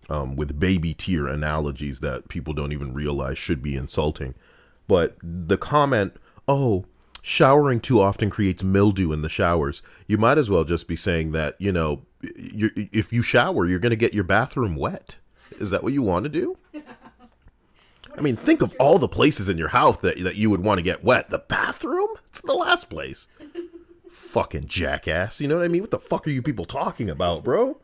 With baby tier analogies that people don't even realize should be insulting. But the comment, oh, showering too often creates mildew in the showers. You might as well just be saying that, if you shower, you're going to get your bathroom wet. Is that what you want to do? I mean, think of all the places in your house that you would want to get wet. The bathroom? It's the last place. Fucking jackass. You know what I mean? What the fuck are you people talking about, bro?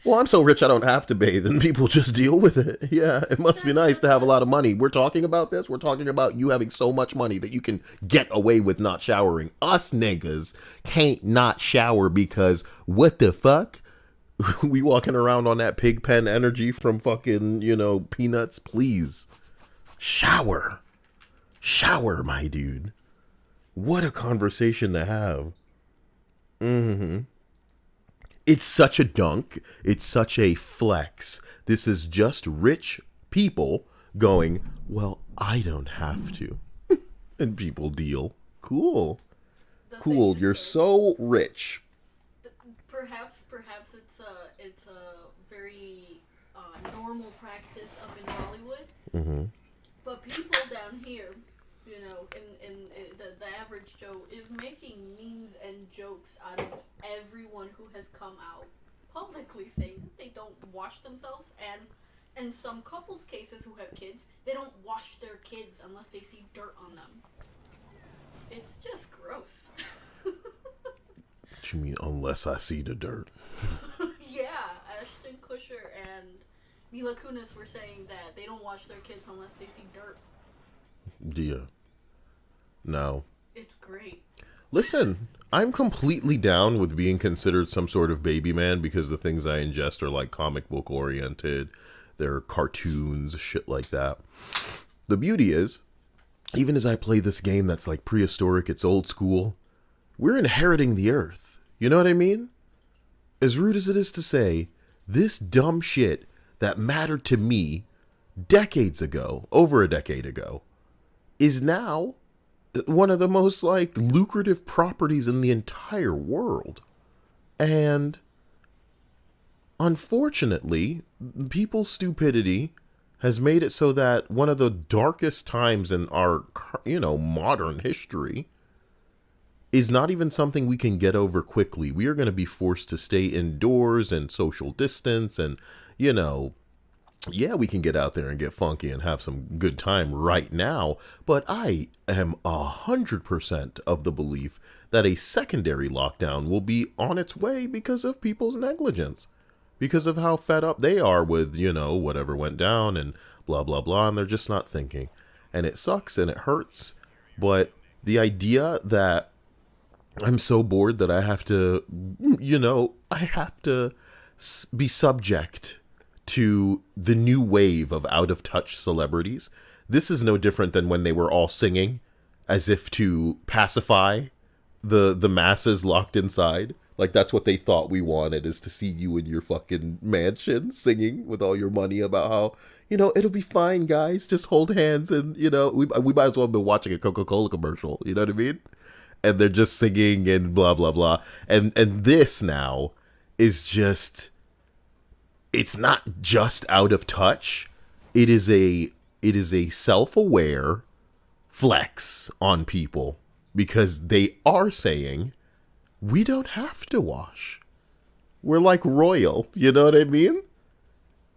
Well, I'm so rich I don't have to bathe, and people just deal with it. Yeah, it must be nice to have a lot of money. We're talking about this. We're talking about you having so much money that you can get away with not showering. Us niggas can't not shower because what the fuck? We walking around on that pig pen energy from fucking, Peanuts? Please. Shower. Shower, my dude. What a conversation to have. Mm-hmm. It's such a dunk. It's such a flex. This is just rich people going, well, I don't have to. And people deal. Cool. Cool. You're so rich. Perhaps it's a very normal practice up in Hollywood. Mm-hmm. But people down here, in the average Joe is making memes and jokes out of everyone who has come out publicly saying that they don't wash themselves, and in some couples' cases who have kids, they don't wash their kids unless they see dirt on them. It's just gross. What you mean, unless I see the dirt? Yeah, Ashton Kutcher and Mila Kunis were saying that they don't wash their kids unless they see dirt. Yeah. No. It's great. Listen, I'm completely down with being considered some sort of baby man because the things I ingest are like comic book oriented. They're cartoons, shit like that. The beauty is, even as I play this game that's like prehistoric, it's old school, we're inheriting the earth. You know what I mean? As rude as it is to say, this dumb shit that mattered to me decades ago, over a decade ago, is now one of the most like lucrative properties in the entire world. And unfortunately, people's stupidity has made it so that one of the darkest times in our, modern history is not even something we can get over quickly. We are going to be forced to stay indoors and social distance and, yeah, we can get out there and get funky and have some good time right now, but I am 100% of the belief that a secondary lockdown will be on its way because of people's negligence, because of how fed up they are with, whatever went down and blah, blah, blah, and they're just not thinking. And it sucks and it hurts, but the idea that I'm so bored that I have to, be subject to the new wave of out-of-touch celebrities. This is no different than when they were all singing as if to pacify the masses locked inside. Like, that's what they thought we wanted, is to see you in your fucking mansion singing with all your money about how, it'll be fine, guys. Just hold hands and, we might as well have been watching a Coca-Cola commercial. You know what I mean? And they're just singing and blah, blah, blah. And this now is just, it's not just out of touch. It is a self-aware flex on people because they are saying, we don't have to wash. We're like royal. You know what I mean?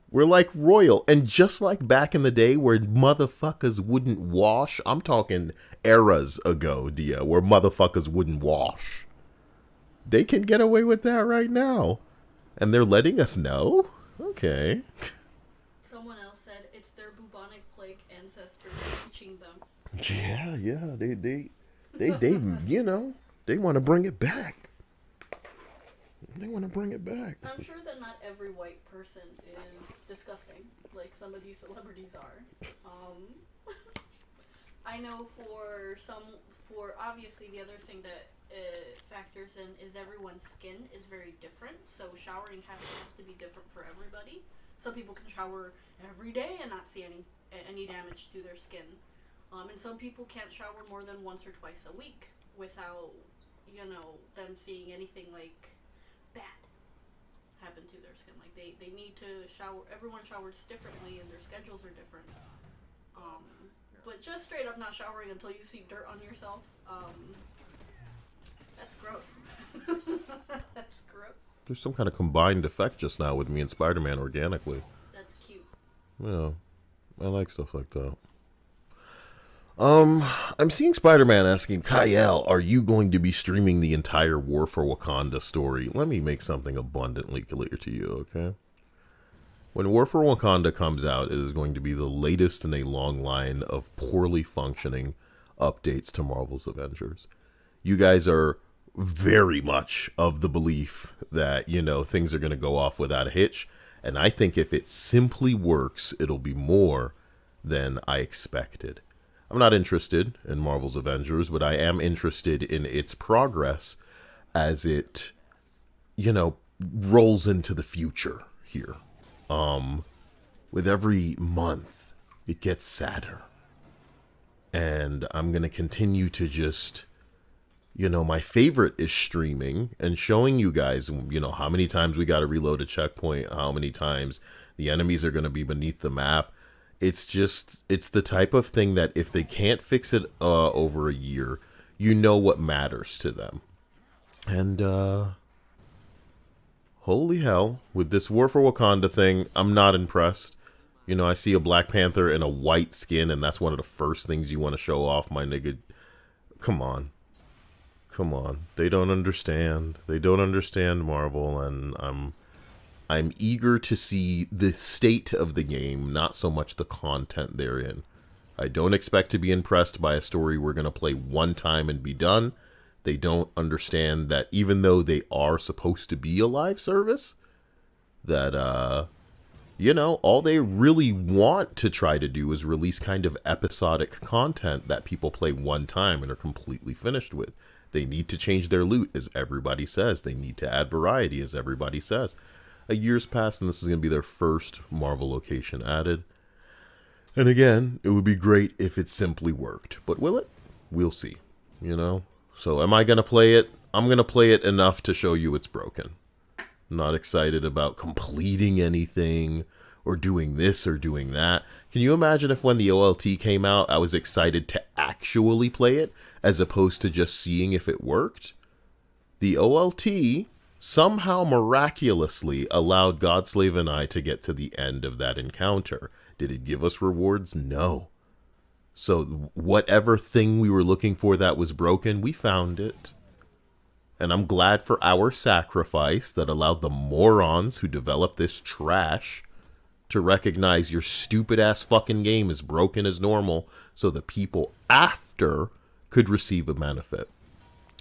We're like royal. And just like back in the day where motherfuckers wouldn't wash, I'm talking eras ago, Dia, where motherfuckers wouldn't wash. They can get away with that right now. And they're letting us know? Okay. Someone else said it's their bubonic plague ancestors teaching them. Yeah. They want to bring it back. I'm sure that not every white person is disgusting, like some of these celebrities are. I know for obviously the other thing that factors in is everyone's skin is very different, so showering has to be different for everybody. Some people can shower every day and not see any damage to their skin, and some people can't shower more than once or twice a week without them seeing anything like bad happen to their skin. Like they need to shower. Everyone showers differently and their schedules are different. But just straight up not showering until you see dirt on yourself, that's gross. That's gross. There's some kind of combined effect just now with me and Spider-Man organically. That's cute. Yeah, I like stuff like that. I'm seeing Spider-Man asking, Kyle, are you going to be streaming the entire War for Wakanda story? Let me make something abundantly clear to you, okay? When War for Wakanda comes out, it is going to be the latest in a long line of poorly functioning updates to Marvel's Avengers. You guys are very much of the belief that, things are going to go off without a hitch. And I think if it simply works, it'll be more than I expected. I'm not interested in Marvel's Avengers, but I am interested in its progress as it, rolls into the future here. With every month, it gets sadder. And I'm going to continue to just, my favorite is streaming and showing you guys, how many times we got to reload a checkpoint, how many times the enemies are going to be beneath the map. It's the type of thing that if they can't fix it over a year, what matters to them. And holy hell, with this War for Wakanda thing, I'm not impressed. I see a Black Panther in a white skin, and that's one of the first things you want to show off, my nigga. Come on. They don't understand. They don't understand Marvel, and I'm eager to see the state of the game, not so much the content therein. I don't expect to be impressed by a story we're going to play one time and be done. They don't understand that even though they are supposed to be a live service, that, you know, all they really want to try to do is release kind of episodic content that people play one time and are completely finished with. They need to change their loot, as everybody says. They need to add variety, as everybody says. A year's passed, and this is going to be their first Marvel location added. And again, it would be great if it simply worked. But will it? We'll see, you know? So am I going to play it? I'm going to play it enough to show you it's broken. I'm not excited about completing anything or doing this or doing that. Can you imagine if when the OLT came out, I was excited to actually play it as opposed to just seeing if it worked? The OLT somehow miraculously allowed Godslave and I to get to the end of that encounter. Did it give us rewards? No. So whatever thing we were looking for that was broken, we found it. And I'm glad for our sacrifice that allowed the morons who developed this trash to recognize your stupid ass fucking game is broken as normal so the people after could receive a benefit.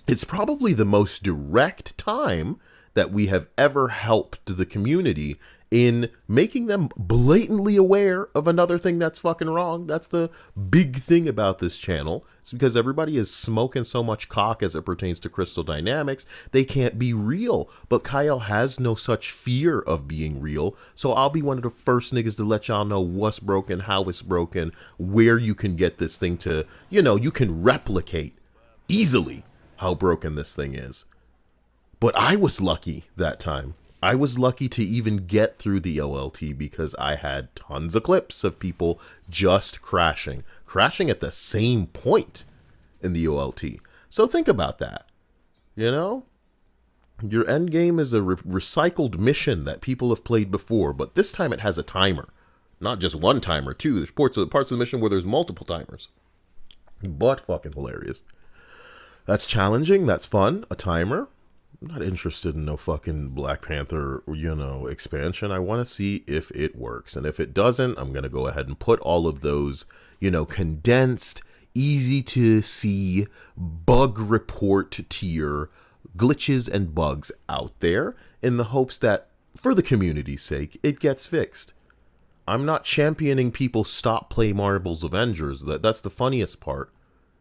It's probably the most direct time that we have ever helped the community in making them blatantly aware of another thing that's fucking wrong. That's the big thing about this channel. It's because everybody is smoking so much cock as it pertains to crystal dynamics, they can't be real. But Kyle has no such fear of being real, so I'll be one of the first niggas to let y'all know what's broken, how it's broken, where you can get this thing to, you know, you can replicate easily how broken this thing is. But I was lucky that time. I was lucky to even get through the OLT because I had tons of clips of people just crashing at the same point in the OLT. So think about that. You know, your end game is a recycled mission that people have played before, but this time it has a timer, not just one timer too. There's parts of the mission where there's multiple timers, but fucking hilarious. That's challenging. That's fun. A timer. I'm not interested in no fucking Black Panther, you know, expansion. I want to see if it works. And if it doesn't, I'm going to go ahead and put all of those, you know, condensed, easy to see bug report tier glitches and bugs out there in the hopes that for the community's sake, it gets fixed. I'm not championing people stop play Marvel's Avengers. That's the funniest part.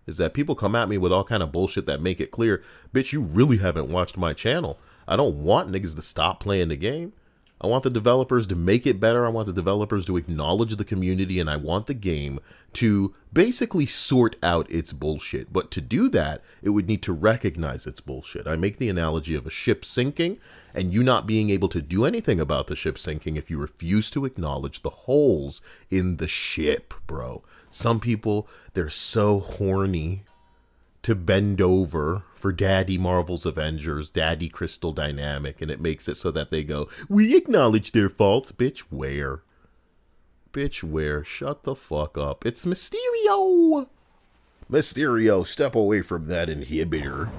Is that people come at me with all kind of bullshit that make it clear, bitch, you really haven't watched my channel. I don't want niggas to stop playing the game. I want the developers to make it better. I want the developers to acknowledge the community, and I want the game to basically sort out its bullshit. But to do that, it would need to recognize its bullshit. I make the analogy of a ship sinking and you not being able to do anything about the ship sinking if you refuse to acknowledge the holes in the ship, bro. Some people, they're so horny to bend over for Daddy Marvel's Avengers, Daddy Crystal Dynamic, and it makes it so that they go, we acknowledge their faults. Bitch, where? Bitch, where? Shut the fuck up. It's Mysterio! Mysterio, step away from that inhibitor.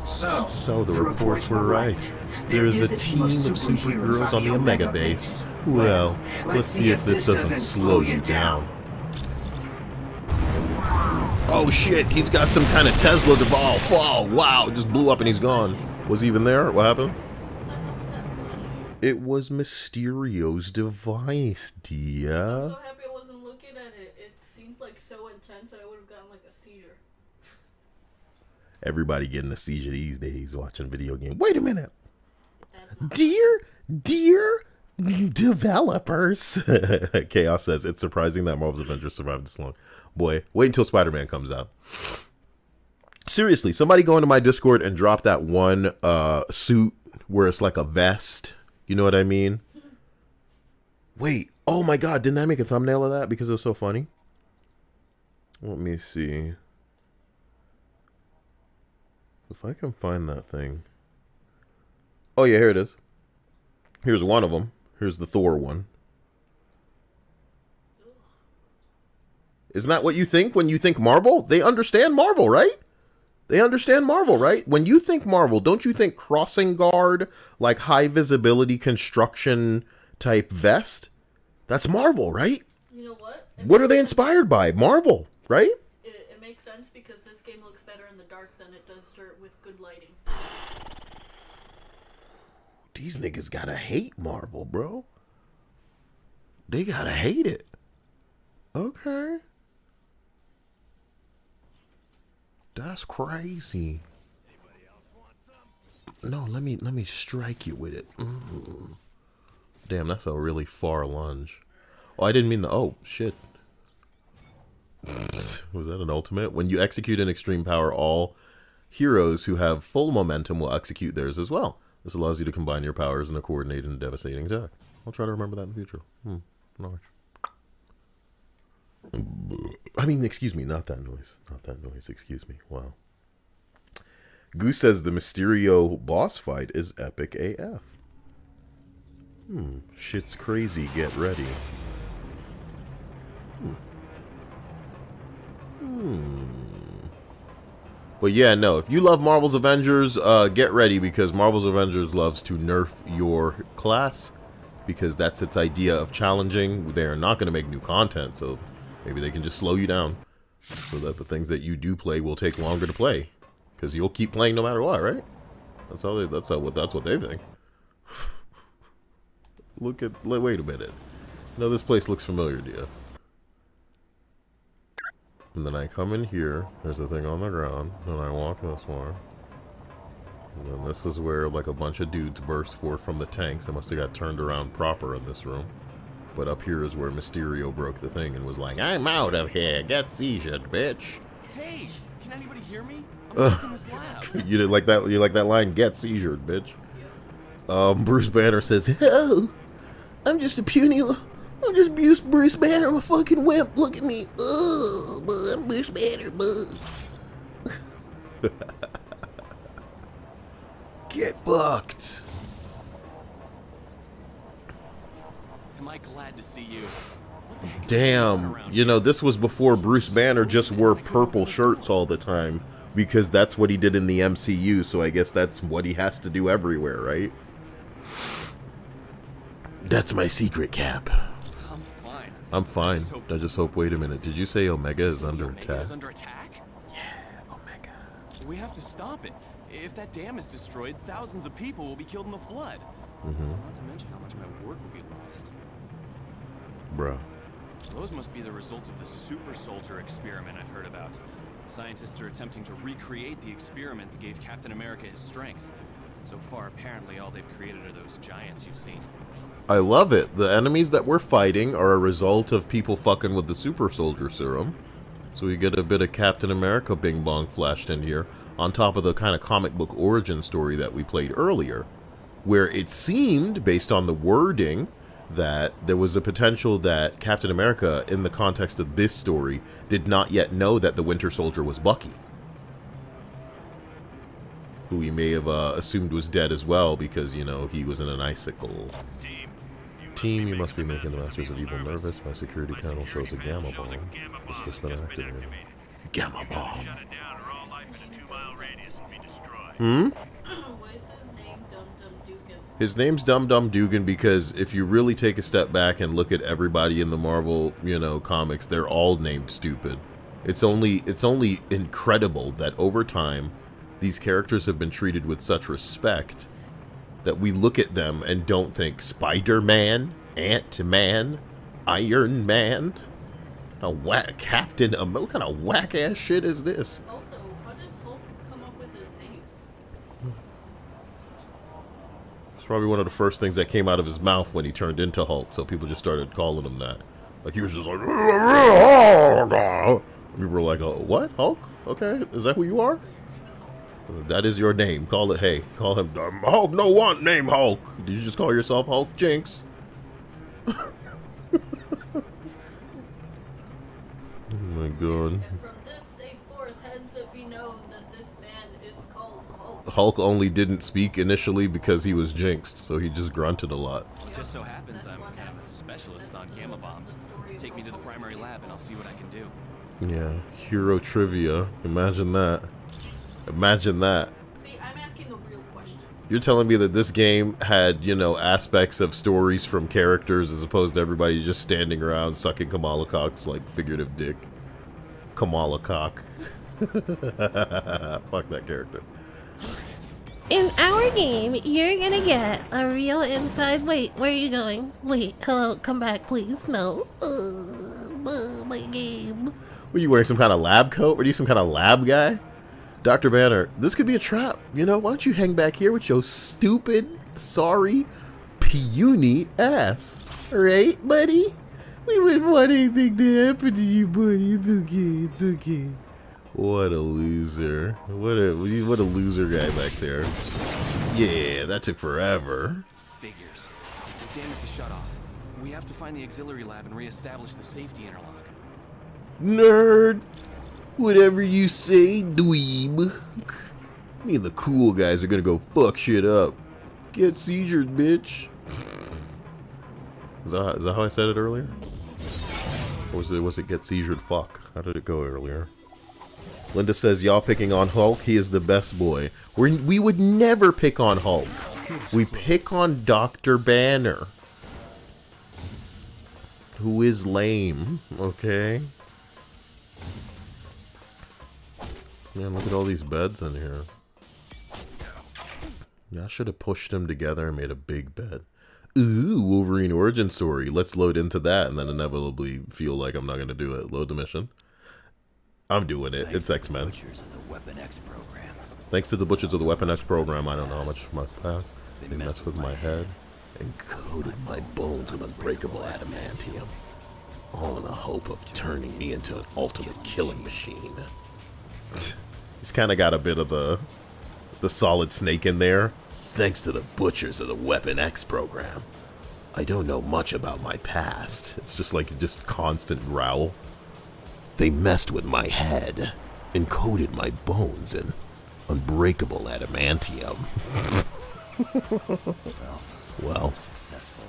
So the reports were right. There is a team of superheroes on the Omega base. Well, let's see if this doesn't slow you down. Oh shit, he's got some kind of Tesla devolve. Oh wow, it just blew up and he's gone. Was he even there? What happened? It was Mysterio's device, dear. I'm so happy I wasn't looking at it. It seemed like so intense that I would have gotten like a seizure. Everybody getting a seizure these days watching video games. Wait a minute. Dear developers. Chaos says, it's surprising that Marvel's Avengers survived this long. Boy, wait until Spider-Man comes out. Seriously, somebody go into my Discord and drop that one suit where it's like a vest. You know what I mean? Wait, oh my god, didn't I make a thumbnail of that because it was so funny? Let me see. If I can find that thing. Oh yeah, here it is. Here's one of them. Here's the Thor one. Isn't that what you think when you think Marvel? They understand Marvel, right? They understand Marvel, right? When you think Marvel, don't you think crossing guard, like high visibility construction type vest? That's Marvel, right? You know what? What are they inspired by? Marvel, right? It makes sense because this game looks better in the dark than it does with good lighting. These niggas gotta hate Marvel, bro. They gotta hate it. Okay. That's crazy. No, let me strike you with it. Damn, that's a really far lunge. Oh, I didn't mean to. Oh, shit. Was that an ultimate? When you execute an extreme power, all heroes who have full momentum will execute theirs as well. This allows you to combine your powers in a coordinated and devastating attack. I'll try to remember that in the future. Nice. I mean, excuse me, not that noise. Not that noise, excuse me. Wow. Goose says the Mysterio boss fight is epic AF. Shit's crazy, get ready. But yeah, no, if you love Marvel's Avengers, get ready, because Marvel's Avengers loves to nerf your class, because that's its idea of challenging. They're not going to make new content, so maybe they can just slow you down so that the things that you do play will take longer to play, because you'll keep playing no matter what, right? That's what they think. Wait a minute. No, this place looks familiar to you. And then I come in here, there's a thing on the ground, and I walk this way. And then this is where like a bunch of dudes burst forth from the tanks. I must have got turned around proper in this room. But up here is where Mysterio broke the thing and was like, "I'm out of here, get seizured, bitch." Hey, can anybody hear me? I'm stuck in this lab. You didn't like that? You like that line? Get seizured, bitch. Bruce Banner says, "Oh, I'm just Bruce Banner. I'm a fucking wimp. Look at me. Oh, I'm Bruce Banner. Get fucked." Am I glad to see you? What the heck is Damn, going on around you know, this was before Bruce Banner just wore purple shirts all the time, because that's what he did in the MCU, so I guess that's what he has to do everywhere, right? That's my secret, Cap. I'm fine. I'm fine. I just hope, wait a minute, did you say Omega is under attack? Is under attack? Yeah, Omega. We have to stop it. If that dam is destroyed, thousands of people will be killed in the flood. Not to mention how much of my work will be lost. Bruh. Those must be the results of the super soldier experiment I've heard about. Scientists are attempting to recreate the experiment that gave Captain America his strength. So far, apparently, all they've created are those giants you've seen. I love it. The enemies that we're fighting are a result of people fucking with the super soldier serum. So we get a bit of Captain America bing bong flashed in here, on top of the kind of comic book origin story that we played earlier, where it seemed, based on the wording, that there was a potential that Captain America, in the context of this story, did not yet know that the Winter Soldier was Bucky, who he may have assumed was dead as well, because, you know, he was in an icicle. Team, you must be making the Masters of Evil nervous. My security panel shows a gamma bomb. It's just been activated. Gamma bomb. Why is his name Dum Dum Dugan? His name's Dum Dum Dugan because if you really take a step back and look at everybody in the Marvel, you know, comics, they're all named stupid. It's only incredible that over time these characters have been treated with such respect that we look at them and don't think Spider-Man, Ant-Man, Iron Man, Captain America. What kind of whack-ass shit is this? Also, how did Hulk come up with his name? It's probably one of the first things that came out of his mouth when he turned into Hulk, so people just started calling him that. Like, he was just like, we were like, oh, what? Hulk? Okay, is that who you are? That is your name. Call it, hey, call him Hulk. No one name Hulk. Did you just call yourself Hulk Jinx? Oh my god. And from this day forth, hence it be known that this man is called Hulk. Hulk only didn't speak initially because he was jinxed, so he just grunted a lot. It just so happens I'm kind of a specialist on gamma bombs. Take me to the primary lab and I'll see what I can do. Yeah, hero trivia. Imagine that. Imagine that. See, I'm asking the real questions. You're telling me that this game had, you know, aspects of stories from characters as opposed to everybody just standing around sucking Kamala Cock's, like, figurative dick. Kamala Cock. Fuck that character. In our game, you're gonna get a real inside. Wait, where are you going? Wait, hello, come back, please. No. My game. Were you wearing some kind of lab coat? Were you some kind of lab guy? Dr. Banner, this could be a trap. You know, why don't you hang back here with your stupid, sorry, puny ass? Right, buddy? We wouldn't want anything to happen to you, buddy. It's okay, it's okay. What a loser. What a loser guy back there. Yeah, that took forever. Figures. The damage is shut off. We have to find the auxiliary lab and reestablish the safety interlock. Nerd! Whatever you say, dweeb. Me and the cool guys are gonna go fuck shit up. Get seizured, bitch. Is that how I said it earlier? Or was it get seizured fuck? How did it go earlier? Linda says, y'all picking on Hulk, he is the best boy. We would never pick on Hulk. We pick on Dr. Banner. Who is lame, okay? Man, look at all these beds in here. Yeah, I should have pushed them together and made a big bed. Ooh, Wolverine origin story. Let's load into that and then inevitably feel like I'm not going to do it. Load the mission. I'm doing it. It's X-Men. Thanks to the Butchers of the Weapon X program, I don't know how much my past. They messed with my head and coated my bones with unbreakable adamantium. All in the hope of turning me into an ultimate killing machine. He's kind of got a bit of the Solid Snake in there. Thanks to the Butchers of the Weapon X program. I don't know much about my past. It's just like just constant growl. They messed with my head and coated my bones in unbreakable adamantium. Well, successful.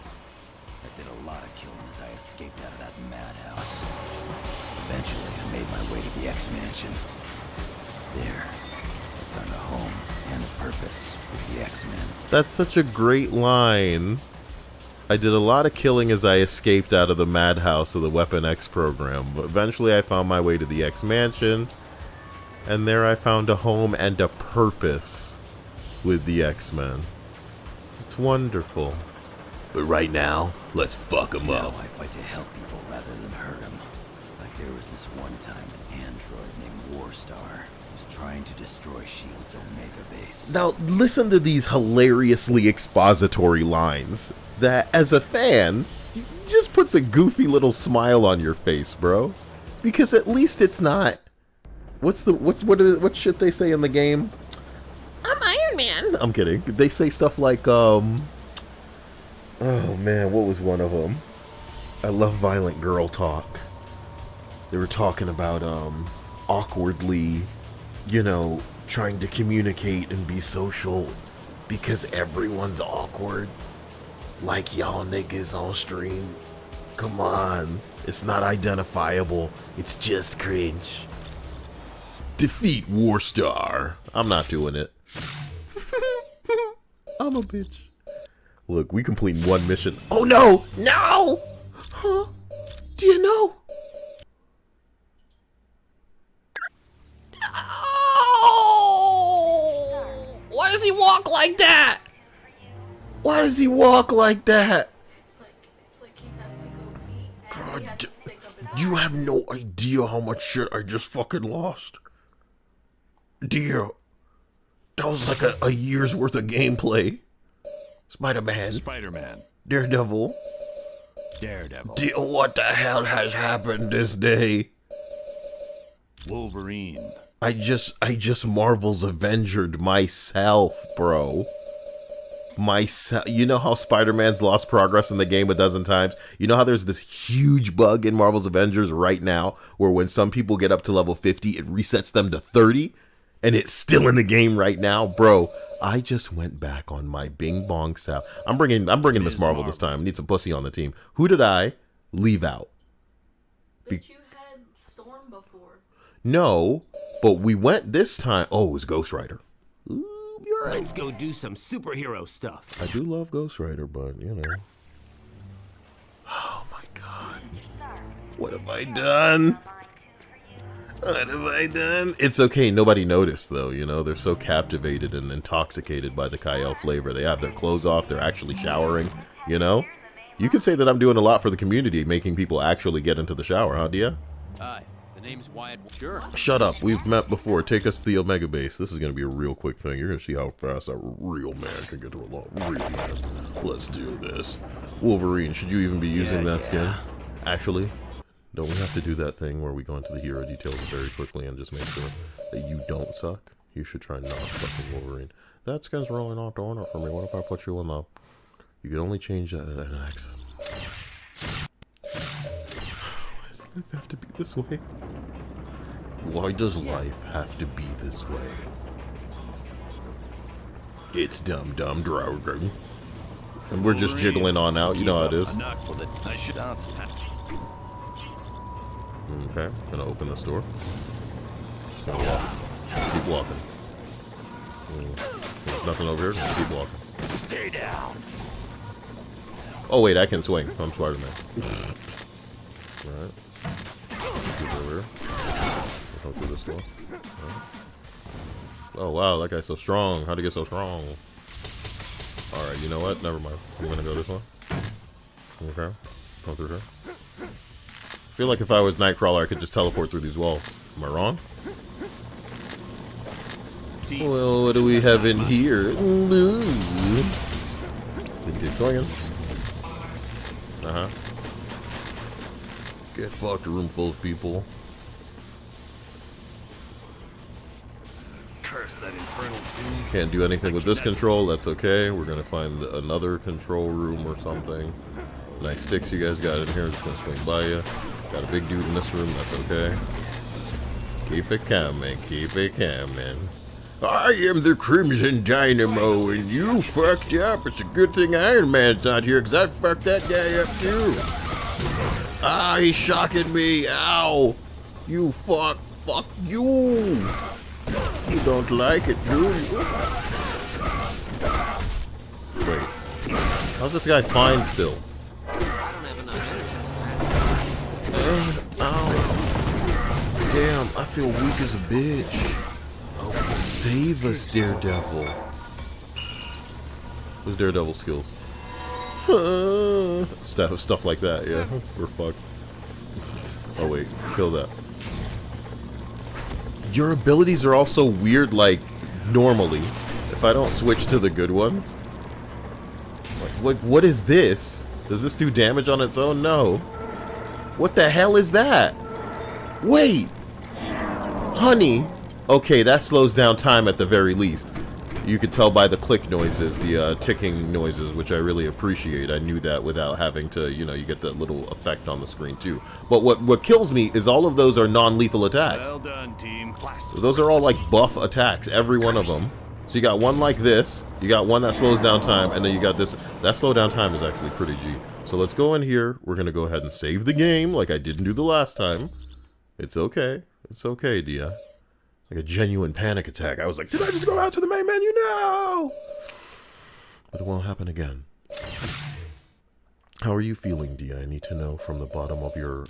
I did a lot of killing as I escaped out of that madhouse. Eventually, I made my way to the X-Mansion. There, I found a home and a purpose with the X-Men. That's such a great line. I did a lot of killing as I escaped out of the madhouse of the Weapon X program, but eventually I found my way to the X-Mansion, and there I found a home and a purpose with the X-Men. It's wonderful. But right now, let's fuck them up. Now I fight to help people rather than hurt them. Like there was this one time an android named Warstar was trying to destroy S.H.I.E.L.D.'s Omega base. Now, listen to these hilariously expository lines that, as a fan, just puts a goofy little smile on your face, bro. Because at least it's not... What shit they say in the game? I'm Iron Man. I'm kidding. They say stuff like, oh man, what was one of them? I love violent girl talk. They were talking about, awkwardly, you know, trying to communicate and be social because everyone's awkward. Like y'all niggas on stream. Come on. It's not identifiable. It's just cringe. Defeat Warstar. I'm not doing it. I'm a bitch. Look, we complete one mission. Oh no! No! Huh? Do you know? Oh! Why does he walk like that? Why does he walk like that? It's like he has to go feet and he has to stick up his You have no idea how much shit I just fucking lost. Dear, that was like a year's worth of gameplay. Spider-Man. Daredevil. What the hell has happened this day? Wolverine. I just Marvel's Avengered myself, bro. Myself. You know how Spider-Man's lost progress in the game a dozen times? You know how there's this huge bug in Marvel's Avengers right now where when some people get up to level 50, it resets them to 30? And it's still in the game right now? Bro, I just went back on my Bing Bong style. I'm bringing Miss Marvel this time. I need some pussy on the team. Who did I leave out? But you had Storm before. No, but we went this time. Oh, it was Ghost Rider. Ooh, you're Alright. Let's go do some superhero stuff. I do love Ghost Rider, but, you know. Oh my god. What have I done? What have I done? It's okay, nobody noticed though, you know? They're so captivated and intoxicated by the Kyle flavor. They have their clothes off, they're actually showering, you know? You could say that I'm doing a lot for the community, making people actually get into the shower, huh, Dia? Hi, the name's Wyatt. Sure. Shut up, we've met before. Take us to the Omega Base. This is gonna be a real quick thing. You're gonna see how fast a real man can get to a lot. Real man. Let's do this. Wolverine, should you even be using that skin? Actually, don't we have to do that thing where we go into the hero details very quickly and just make sure that you don't suck? You should try not sucking Wolverine. That skin's really not doing it for me. What if I put you in the... You can only change that at an X. Why does life have to be this way? Why does life have to be this way? It's dumb Dragon. And we're just jiggling on out. You know how it is. Okay, gonna open this door. Gonna walk. Keep walking. There's nothing over here. Keep walking. Stay down. Oh wait, I can swing. I'm Spider-Man. Alright. Keep over here. Go through this door. Right. Oh wow, that guy's so strong. How'd he get so strong? Alright, you know what? Never mind. I'm gonna go this way. Okay. Come through here. I feel like if I was Nightcrawler, I could just teleport through these walls. Am I wrong? Well, what do we have in here? Keep swinging. Get fucked, a room full of people. Curse that infernal doom. Can't do anything with this control, that's okay. We're gonna find another control room or something. Nice sticks you guys got in here, just gonna swing by you. Got a big dude in this room, that's okay. Keep it coming, keep it coming. I am the Crimson Dynamo, and you fucked up. It's a good thing Iron Man's not here, because I'd fuck that guy up too. Ah, he's shocking me. Ow. You fuck you. You don't like it, do you? Wait. How's this guy fine still? Ow. Damn, I feel weak as a bitch. Oh, save us, Daredevil. What's Daredevil skills? Stuff like that, yeah. We're fucked. Oh wait, kill that. Your abilities are also weird, like, normally. If I don't switch to the good ones. Like, what is this? Does this do damage on its own? No. What the hell is that? Wait! Honey! Okay, that slows down time at the very least. You could tell by the click noises, the ticking noises, which I really appreciate. I knew that without having to, you know, you get that little effect on the screen too. But what kills me is all of those are non-lethal attacks. Well done, team. Those are all like buff attacks, every one of them. So you got one like this, you got one that slows down time, and then you got this. That slow down time is actually pretty G. So let's go in here. We're going to go ahead and save the game like I didn't do the last time. It's okay. It's okay, Dia. Like a genuine panic attack. I was like, did I just go out to the main menu? No! But it won't happen again. How are you feeling, Dia? I need to know from the bottom of your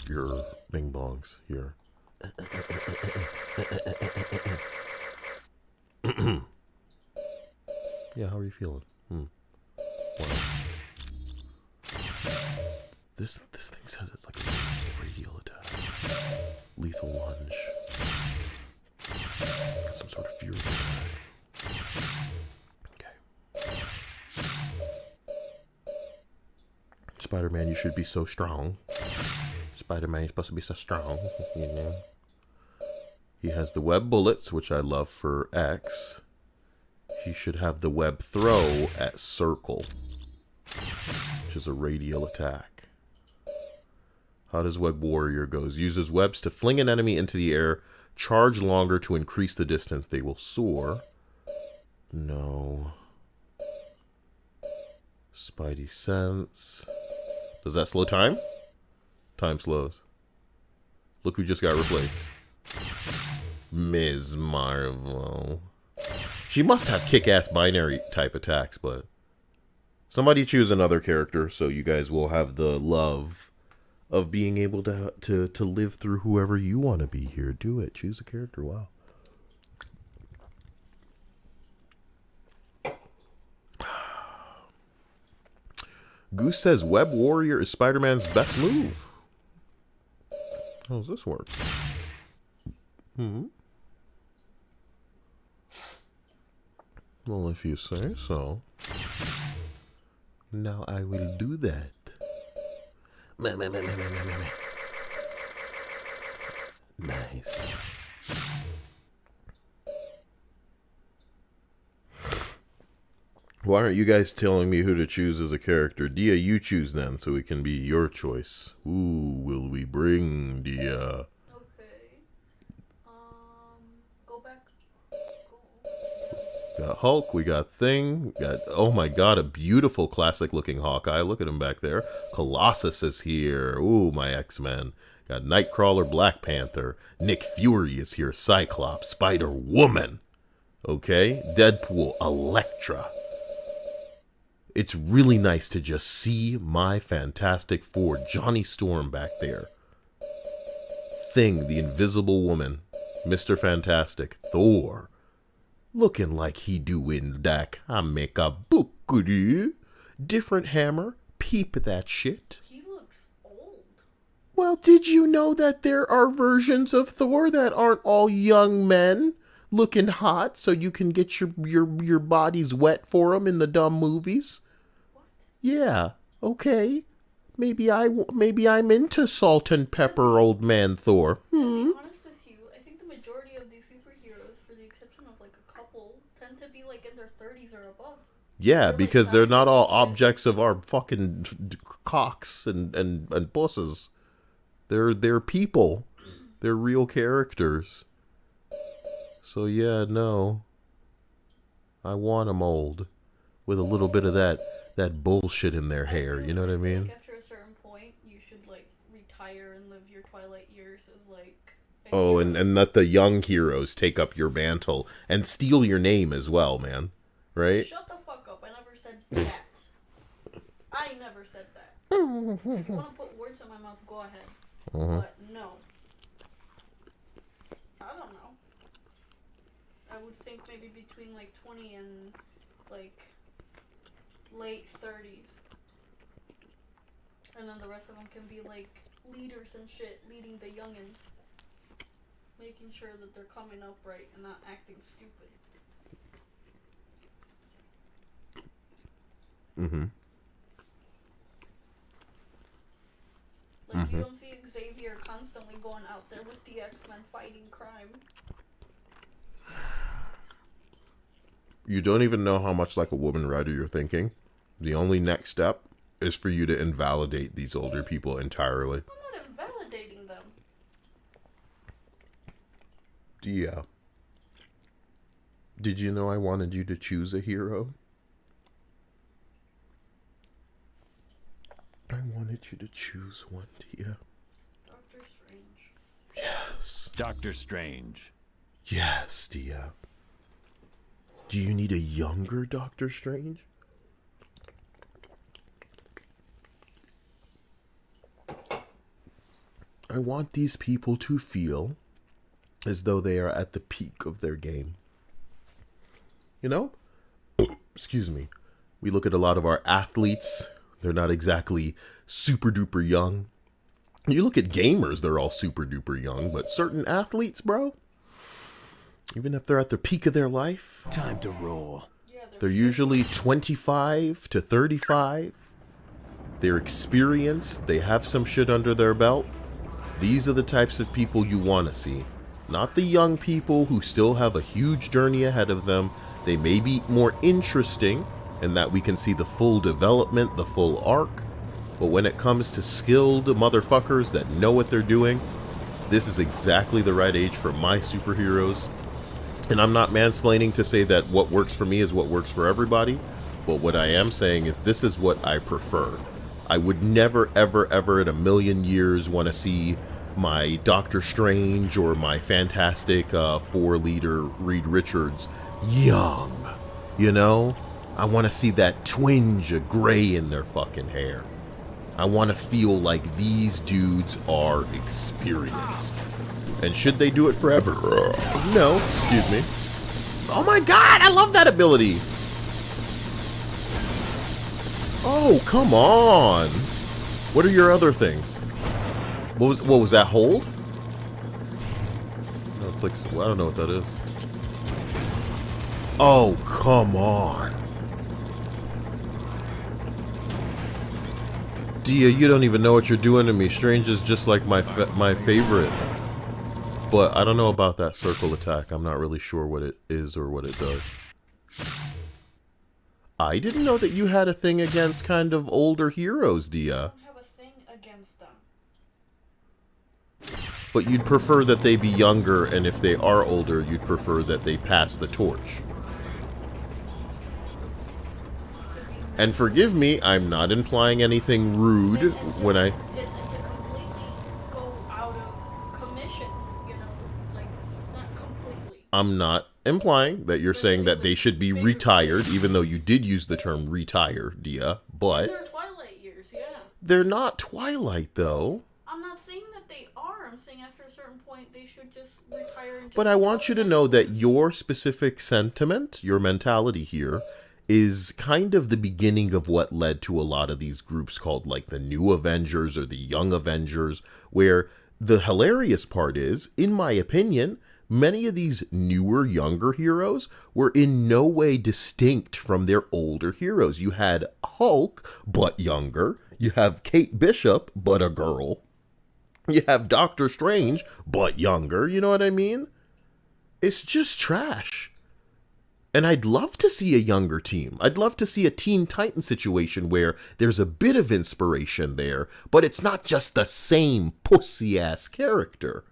bing bongs here. Yeah, how are you feeling? Wow. This thing says it's like a radial attack. Lethal lunge. Some sort of fury attack. Okay. Spider-Man, you should be so strong. Spider-Man, you're supposed to be so strong, you know. He has the web bullets, which I love for X. He should have the web throw at circle, which is a radial attack. How does Web Warrior goes? Uses webs to fling an enemy into the air, charge longer to increase the distance they will soar. No. Spidey sense. Does that slow time? Time slows. Look who just got replaced. Ms. Marvel. She must have kick-ass binary type attacks, but somebody choose another character so you guys will have the love of being able to live through whoever you want to be here. Do it. Choose a character. Wow. Goose says Web Warrior is Spider-Man's best move. How does this work? Well, if you say so. Now I will do that. Nice. Why aren't you guys telling me who to choose as a character? Dia, you choose then, so it can be your choice. Who will we bring, Dia? Okay. Go back. We got Hulk, we got Thing, we got, oh my god, a beautiful classic looking Hawkeye. Look at him back there. Colossus is here. Ooh, my X-Men. Got Nightcrawler, Black Panther. Nick Fury is here. Cyclops, Spider-Woman. Okay, Deadpool, Elektra. It's really nice to just see my Fantastic Four. Johnny Storm back there. Thing, the Invisible Woman. Mr. Fantastic. Thor. Looking like he do in that comic book. Different Hammer. Peep that shit. He looks old. Well, did you know that there are versions of Thor that aren't all young men looking hot so you can get your bodies wet for them in the dumb movies? What? Yeah, okay. Maybe I'm into salt and pepper old man Thor. To be honest with you, I think the majority of these superheroes, for the exception of like a couple, tend to be like in their 30s or above. Yeah, because they're not all objects of our fucking cocks and bosses. They're people. They're real characters. So yeah, no. I want them old. With a little bit of that bullshit in their hair, you know what I mean? Like after a certain point, you should like retire and live your twilight years as like... Oh, and let the young heroes take up your mantle and steal your name as well, man. Right? Shut the fuck up. I never said that. I never said that. If you want to put words in my mouth, go ahead. But no. I don't know. I would think maybe between like 20 and like late 30s. And then the rest of them can be like leaders and shit, leading the youngins. Making sure that they're coming up right and not acting stupid. Like, you don't see Xavier constantly going out there with the X-Men fighting crime. You don't even know how much like a woman writer you're thinking. The only next step is for you to invalidate these older people entirely. I'm not invalidating them. Yeah. Did you know I wanted you to choose a hero? I wanted you to choose one, Tia. Doctor Strange. Yes. Doctor Strange. Yes, Tia. Do you need a younger Doctor Strange? I want these people to feel as though they are at the peak of their game. You know? Excuse me. We look at a lot of our athletes. They're not exactly super duper young. You look at gamers, they're all super duper young. But certain athletes, bro, even if they're at the peak of their life, Time to roll. they're usually 25 to 35. They're experienced. They have some shit under their belt. These are the types of people you want to see. Not the young people who still have a huge journey ahead of them. They may be more interesting in that we can see the full development, the full arc. But when it comes to skilled motherfuckers that know what they're doing, this is exactly the right age for my superheroes. And I'm not mansplaining to say that what works for me is what works for everybody. But what I am saying is this is what I prefer. I would never, ever, ever in a million years want to see my Doctor Strange or my Fantastic Four leader Reed Richards young, you know? I want to see that twinge of gray in their fucking hair. I want to feel like these dudes are experienced. And should they do it forever? No, excuse me. Oh my god, I love that ability. Oh, come on. What are your other things? What was that, hold? No, it's like, well, I don't know what that is. Oh, come on. Dia, you don't even know what you're doing to me. Strange is just like my favorite. But I don't know about that circle attack. I'm not really sure what it is or what it does. I didn't know that you had a thing against kind of older heroes, Dia. I don't have a thing against them. But you'd prefer that they be younger, and if they are older, you'd prefer that they pass the torch. And forgive me, I'm not implying anything rude when I... To completely go out of commission, you know, like, not completely. I'm not implying that you're saying that they should be retired, even though you did use the term retire, Dia, but... They're Twilight years, yeah. They're not Twilight, though. I'm not saying that they are. I'm saying after a certain point, they should just retire and just... But I want you to know that your specific sentiment, your mentality here, is kind of the beginning of what led to a lot of these groups called like the New Avengers or the Young Avengers, where the hilarious part is, in my opinion, many of these newer, younger heroes were in no way distinct from their older heroes. You had Hulk, but younger. You have Kate Bishop, but a girl. You have Doctor Strange, but younger. You know what I mean? It's just trash. And I'd love to see a younger team. I'd love to see a Teen Titan situation where there's a bit of inspiration there, but it's not just the same pussy-ass character.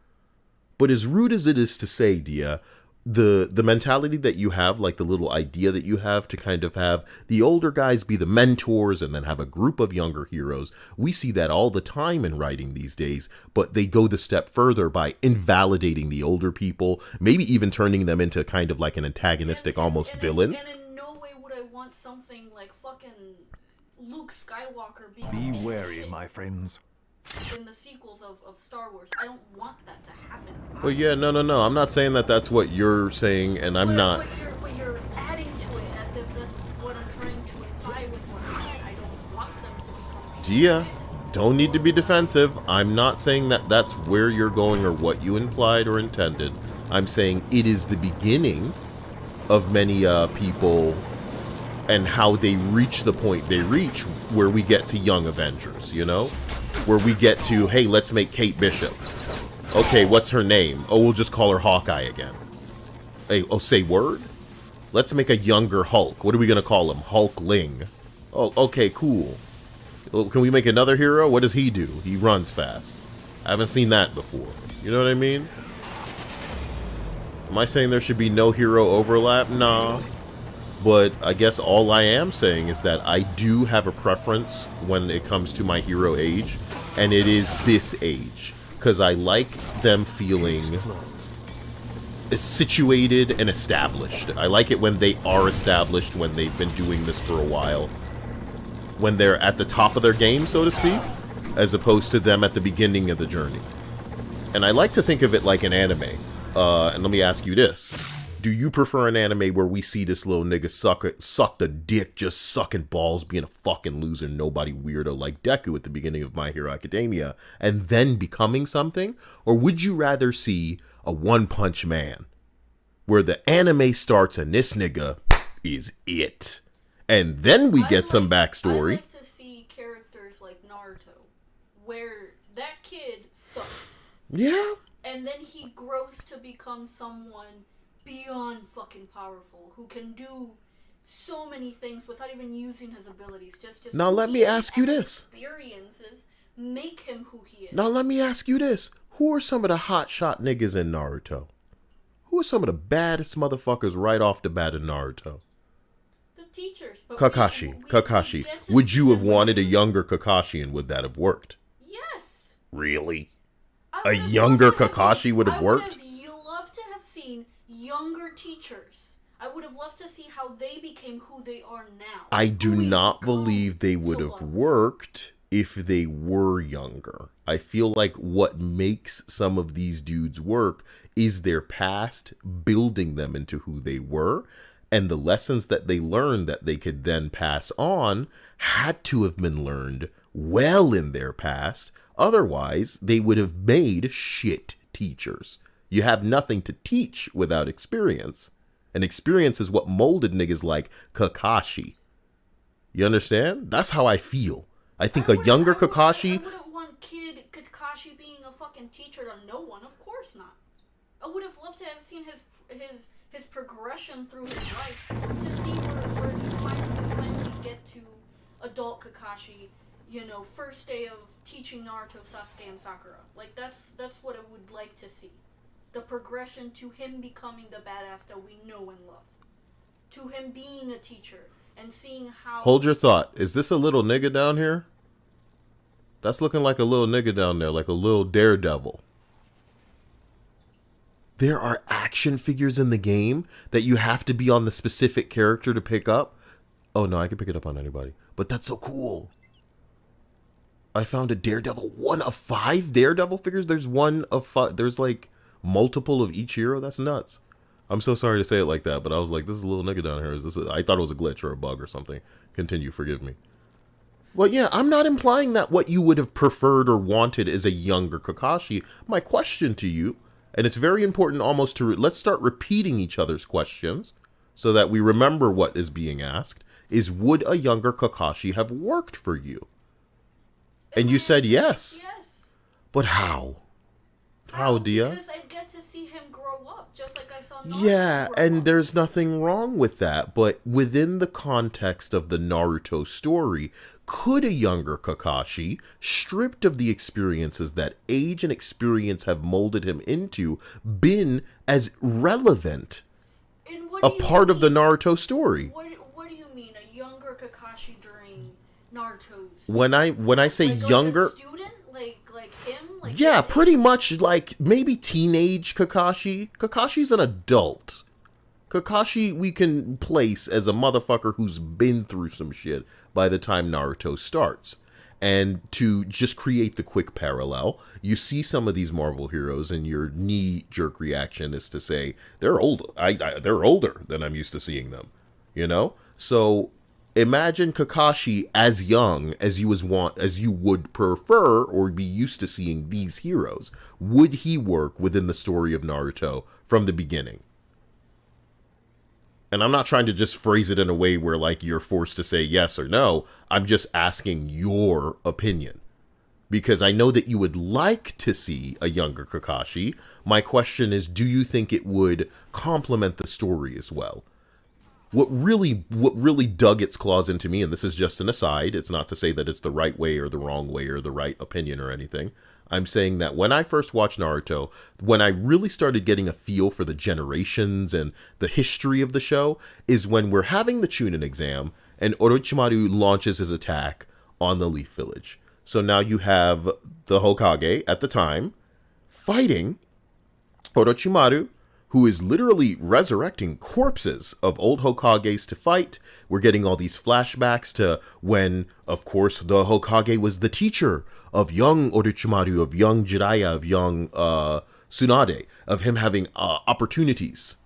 But as rude as it is to say, Dia, the mentality that you have, like the little idea that you have to kind of have the older guys be the mentors and then have a group of younger heroes, we see that all the time in writing these days, but they go the step further by invalidating the older people, maybe even turning them into kind of like an antagonistic almost villain. And in no way would I want something like fucking Luke Skywalker being Be wary, my friends. in the sequels of Star Wars. I don't want that to happen. Well, yeah, no. I'm not saying that that's what you're saying, and I'm not. But you're adding to it as if that's what I'm trying to imply with what I said. I don't want them to become... Gia, don't need to be defensive. I'm not saying that that's where you're going or what you implied or intended. I'm saying it is the beginning of many people and how they reach the point they reach where we get to Young Avengers, you know? Where we get to, hey, let's make Kate Bishop. Okay, what's her name? Oh, we'll just call her Hawkeye again. Hey, oh, say word? Let's make a younger Hulk. What are we going to call him? Hulkling. Oh, okay, cool. Well, can we make another hero? What does he do? He runs fast. I haven't seen that before. You know what I mean? Am I saying there should be no hero overlap? Nah. But I guess all I am saying is that I do have a preference when it comes to my hero age, and it is this age. Because I like them feeling situated and established. I like it when they are established, when they've been doing this for a while. When they're at the top of their game, so to speak, as opposed to them at the beginning of the journey. And I like to think of it like an anime. And let me ask you this. Do you prefer an anime where we see this little nigga suck the dick, just sucking balls, being a fucking loser, nobody weirdo like Deku at the beginning of My Hero Academia, and then becoming something? Or would you rather see a One Punch Man, where the anime starts and this nigga is it? And then we get some backstory. I like to see characters like Naruto, where that kid sucked. Yeah. And then he grows to become someone beyond fucking powerful, who can do so many things without even using his abilities. Just now let me ask you this. Experiences make him who he is. Now let me ask you this. Who are some of the hotshot niggas in Naruto? Who are some of the baddest motherfuckers right off the bat in Naruto? The teachers. But Kakashi. Would you have wanted a younger Kakashi, and would that have worked? Yes. Really? A younger Kakashi would have worked? You love to have seen younger teachers. I would have loved to see how they became who they are now. I do Who we not become believe they would to have love. worked if they were younger. I feel like what makes some of these dudes work is their past building them into who they were, and the lessons that they learned that they could then pass on had to have been learned well in their past. Otherwise, they would have made shit teachers. You have nothing to teach without experience. And experience is what molded niggas like Kakashi. You understand? That's how I feel. I think a younger Kakashi... I wouldn't want kid Kakashi being a fucking teacher to no one. Of course not. I would have loved to have seen his progression through his life to see where he finally get to adult Kakashi. You know, first day of teaching Naruto, Sasuke, and Sakura. Like that's what I would like to see. The progression to him becoming the badass that we know and love. To him being a teacher and seeing how... Hold your thought. Is this a little nigga down here? That's looking like a little nigga down there, like a little daredevil. There are action figures in the game that you have to be on the specific character to pick up. Oh no, I can pick it up on anybody. But that's so cool. I found a Daredevil, 1 of 5 Daredevil figures. There's 1 of 5. There's like multiple of each hero. That's nuts. I'm so sorry to say it like that, but I was like, this is a little nigga down here. I thought it was a glitch or a bug or something. Continue, forgive me. Well, yeah, I'm not implying that what you would have preferred or wanted is a younger Kakashi. My question to you, and it's very important almost to, let's start repeating each other's questions so that we remember what is being asked, is would a younger Kakashi have worked for you? And you said yes. Yes. But how? How, Dia? Because I get to see him grow up, just like I saw Naruto Yeah, grow and up. there's nothing wrong with that. But within the context of the Naruto story, could a younger Kakashi, stripped of the experiences that age and experience have molded him into, been as relevant a part of the Naruto story? What do you mean, a younger Kakashi during Naruto's? When I say younger, like a student, like him, like yeah, pretty much like maybe teenage Kakashi. Kakashi's an adult. Kakashi we can place as a motherfucker who's been through some shit by the time Naruto starts. And to just create the quick parallel, you see some of these Marvel heroes and your knee-jerk reaction is to say, they're old. They're older than I'm used to seeing them, you know? So imagine Kakashi as young as you would prefer or be used to seeing these heroes. Would he work within the story of Naruto from the beginning? And I'm not trying to just phrase it in a way where like you're forced to say yes or no. I'm just asking your opinion. Because I know that you would like to see a younger Kakashi. My question is, do you think it would complement the story as well? What really dug its claws into me, and this is just an aside, it's not to say that it's the right way or the wrong way or the right opinion or anything. I'm saying that when I first watched Naruto, when I really started getting a feel for the generations and the history of the show, is when we're having the Chunin exam and Orochimaru launches his attack on the Leaf Village. So now you have the Hokage at the time fighting Orochimaru, who is literally resurrecting corpses of old Hokages to fight. We're getting all these flashbacks to when, of course, the Hokage was the teacher of young Orochimaru, of young Jiraiya, of young Tsunade, of him having opportunities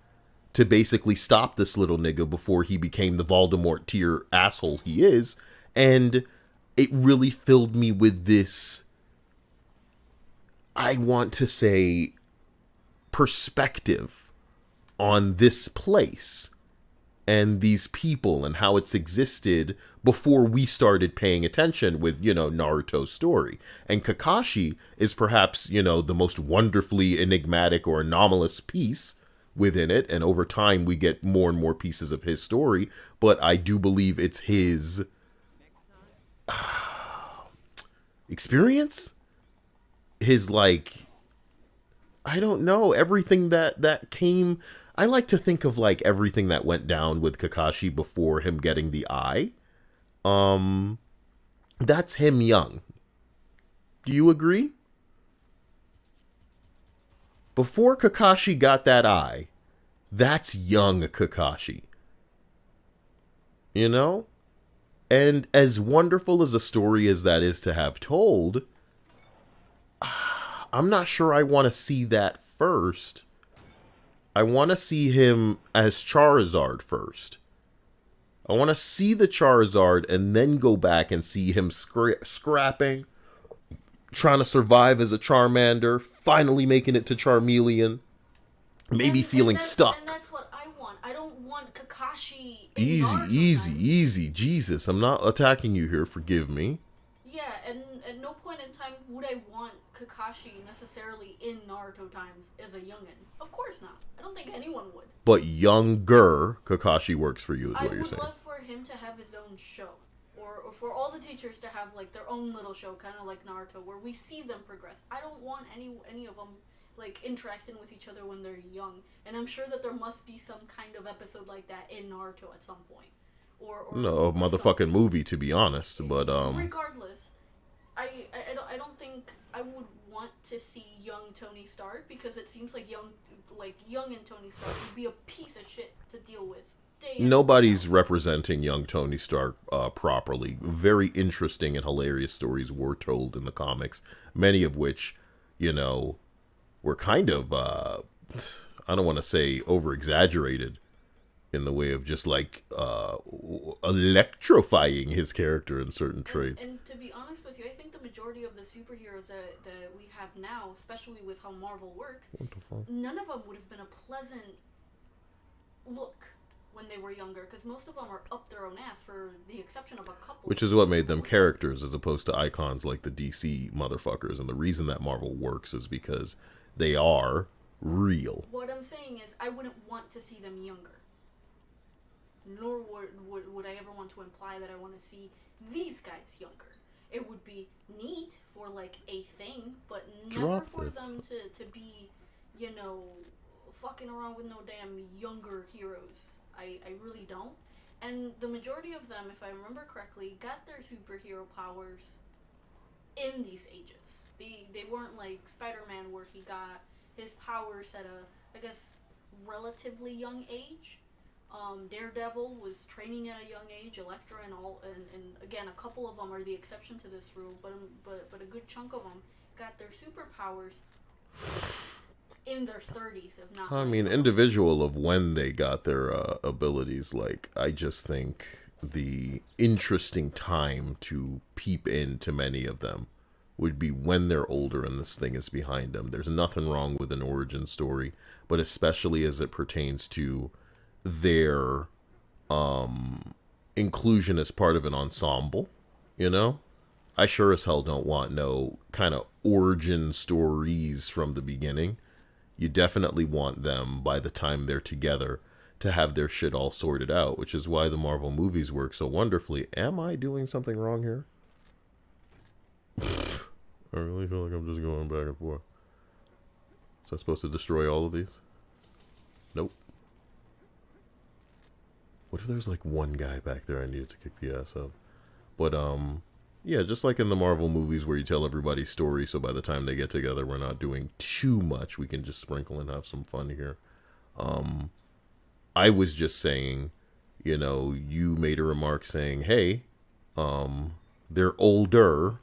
to basically stop this little nigga before he became the Voldemort tier asshole he is. And it really filled me with this, I want to say, perspective on this place and these people and how it's existed before we started paying attention with, Naruto's story. And Kakashi is perhaps, the most wonderfully enigmatic or anomalous piece within it. And over time, we get more and more pieces of his story. But I do believe it's his experience, his I don't know, everything that came. I like to think of everything that went down with Kakashi before him getting the eye. That's him young. Do you agree? Before Kakashi got that eye, That's young Kakashi. You know? And as wonderful as a story as that is to have told, I'm not sure I want to see that first. I want to see him as Charizard first. I want to see the Charizard and then go back and see him scrapping, trying to survive as a Charmander, finally making it to Charmeleon, maybe feeling stuck. And that's what I want. I don't want Kakashi in Easy, Naruto easy, time. easy. Jesus, I'm not attacking you here. Forgive me. Yeah, and at no point in time would I want Kakashi necessarily in Naruto times as a youngin. Of course not. I don't think anyone would. But younger Kakashi works for you, is what you're saying. I would love for him to have his own show. Or for all the teachers to have like their own little show, kind of like Naruto, where we see them progress. I don't want any of them like interacting with each other when they're young. And I'm sure that there must be some kind of episode like that in Naruto at some point. Or no, motherfucking movie, to be honest. But regardless, I don't think I would want to see young Tony Stark, because it seems like young and Tony Stark would be a piece of shit to deal with. Nobody's representing young Tony Stark properly. Very interesting and hilarious stories were told in the comics, many of which, you know, were kind of, I don't want to say over-exaggerated in the way of just like electrifying his character in certain traits. And to be honest with you, I think the majority of the superheroes that we have now, especially with how Marvel works, none of them would have been a pleasant look when they were younger, because most of them are up their own ass, for the exception of a couple. Which is what made them characters as opposed to icons like the DC motherfuckers. And the reason that Marvel works is because they are real. What I'm saying is, I wouldn't want to see them younger. Nor would I ever want to imply that I want to see these guys younger. It would be neat for like a thing, but never for them to be, you know, fucking around with no damn younger heroes. I really don't. And the majority of them, if I remember correctly, got their superhero powers in these ages. They weren't like Spider-Man, where he got his powers at a, I guess, relatively young age. Daredevil was training at a young age. Elektra and again, a couple of them are the exception to this rule, but a good chunk of them got their superpowers in their 30s, if not. I mean, individual of when they got their abilities. Like, I just think the interesting time to peep into many of them would be when they're older and this thing is behind them. There's nothing wrong with an origin story, but especially as it pertains to their inclusion as part of an ensemble, you know? I sure as hell don't want no kind of origin stories from the beginning. You definitely want them, by the time they're together, to have their shit all sorted out, which is why the Marvel movies work so wonderfully. Am I doing something wrong here? I really feel like I'm just going back and forth. Is that supposed to destroy all of these? Nope. What if there's like one guy back there I needed to kick the ass up? But yeah, just like in the Marvel movies where you tell everybody's story, so by the time they get together, we're not doing too much. We can just sprinkle and have some fun here. I was just saying, you know, you made a remark saying, hey, they're older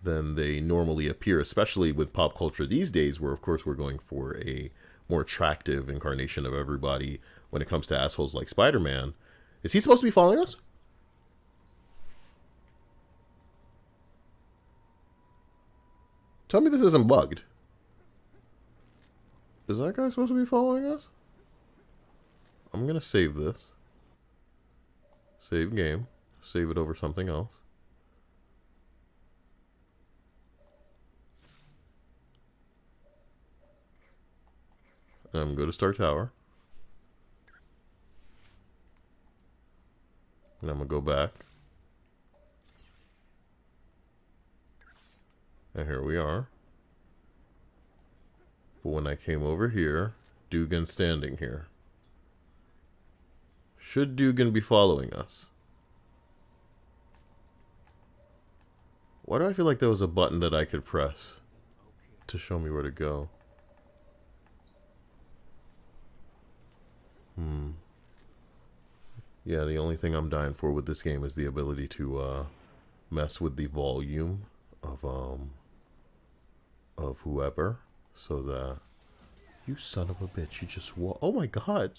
than they normally appear, especially with pop culture these days, where of course we're going for a more attractive incarnation of everybody when it comes to assholes like Spider-Man. Is he supposed to be following us? Tell me this isn't bugged. Is that guy supposed to be following us? I'm gonna save this. Save game. Save it over something else. And I'm gonna go to Star Tower. And I'm gonna go back. And here we are. But when I came over here, Dugan's standing here. Should Dugan be following us? Why do I feel like there was a button that I could press to show me where to go? Yeah, the only thing I'm dying for with this game is the ability to mess with the volume of whoever, so that you son of a bitch, you just oh my god,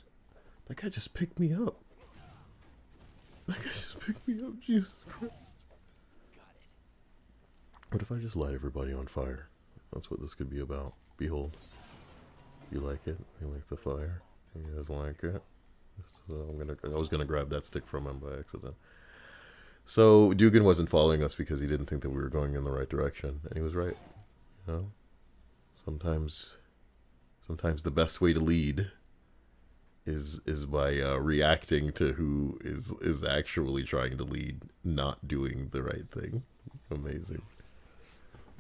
that guy just picked me up. That guy just picked me up, Jesus Christ. What if I just light everybody on fire? That's what this could be about. Behold. You like it? You like the fire? You guys like it? So I was gonna grab that stick from him by accident. So Dugan wasn't following us because he didn't think that we were going in the right direction, and he was right. You know, sometimes the best way to lead is by reacting to who is actually trying to lead, not doing the right thing. Amazing.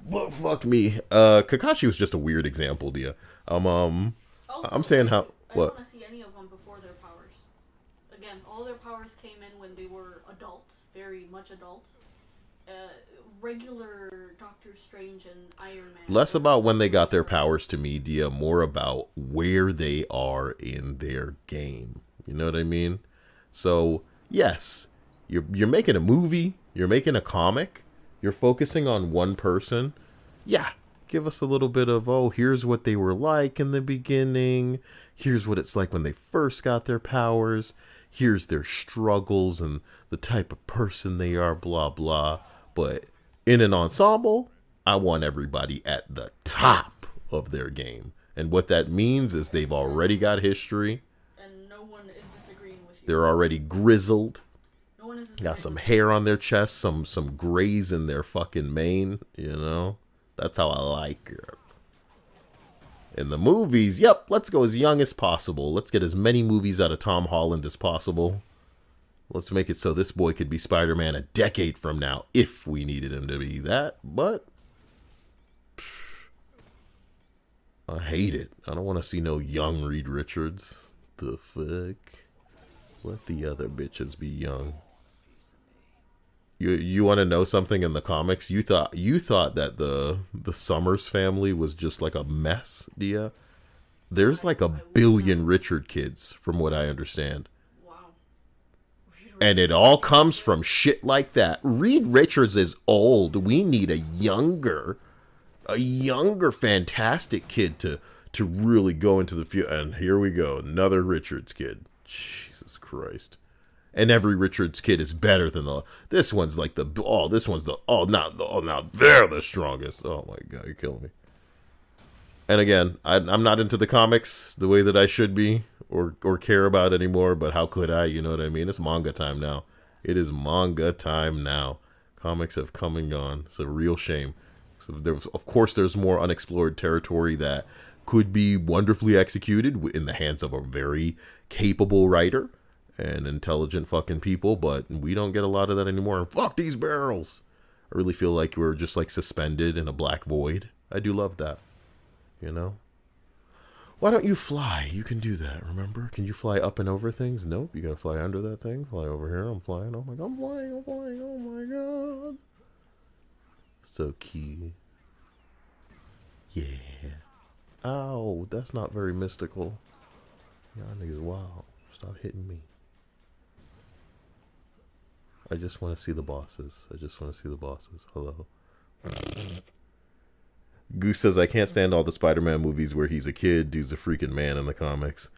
But fuck me. Kakashi was just a weird example, Dia. Also, I'm saying how I what? don't want to see any of them before their powers. Again, all their powers came in when they were adults, very much adults. Regular Doctor Strange and Iron Man. Less about when they got their powers to me, Dia. More about where they are in their game. You know what I mean? So yes, you're making a movie. You're making a comic. You're focusing on one person. Yeah, give us a little bit of, oh, here's what they were like in the beginning. Here's what it's like when they first got their powers. Here's their struggles and the type of person they are, blah, blah. But in an ensemble, I want everybody at the top of their game. And what that means is they've already got history. And no one is disagreeing with you. They're already grizzled. No one is Got some hair on their chest, some grays in their fucking mane, you know? That's how I like it. In the movies, yep, let's go as young as possible. Let's get as many movies out of Tom Holland as possible. Let's make it so this boy could be Spider-Man a decade from now, if we needed him to be that. But I hate it. I don't want to see no young Reed Richards. The fuck? Let the other bitches be young. You want to know something in the comics? You thought that the Summers family was just like a mess, Dia? There's like 1 billion Richard kids, from what I understand. And it all comes from shit like that. Reed Richards is old. We need a younger fantastic kid to really go into the future. And here we go, another Richards kid. Jesus Christ. And every Richards kid is better than this one's like now they're the strongest. Oh my god, you're killing me. And again, I'm not into the comics the way that I should be or care about anymore, but how could I? You know what I mean? It's manga time now. It is manga time now. Comics have come and gone. It's a real shame. So of course, there's more unexplored territory that could be wonderfully executed in the hands of a very capable writer and intelligent fucking people, but we don't get a lot of that anymore. And fuck these barrels. I really feel like we're just like suspended in a black void. I do love that. You know? Why don't you fly? You can do that, remember? Can you fly up and over things? Nope, you gotta fly under that thing. Fly over here, I'm flying. Oh my god, I'm flying, oh my god. So cute. Yeah. Ow, that's not very mystical. Y'all niggas wild. Stop hitting me. I just want to see the bosses. Hello. Goose says, I can't stand all the Spider-Man movies where he's a kid, dude's a freaking man in the comics.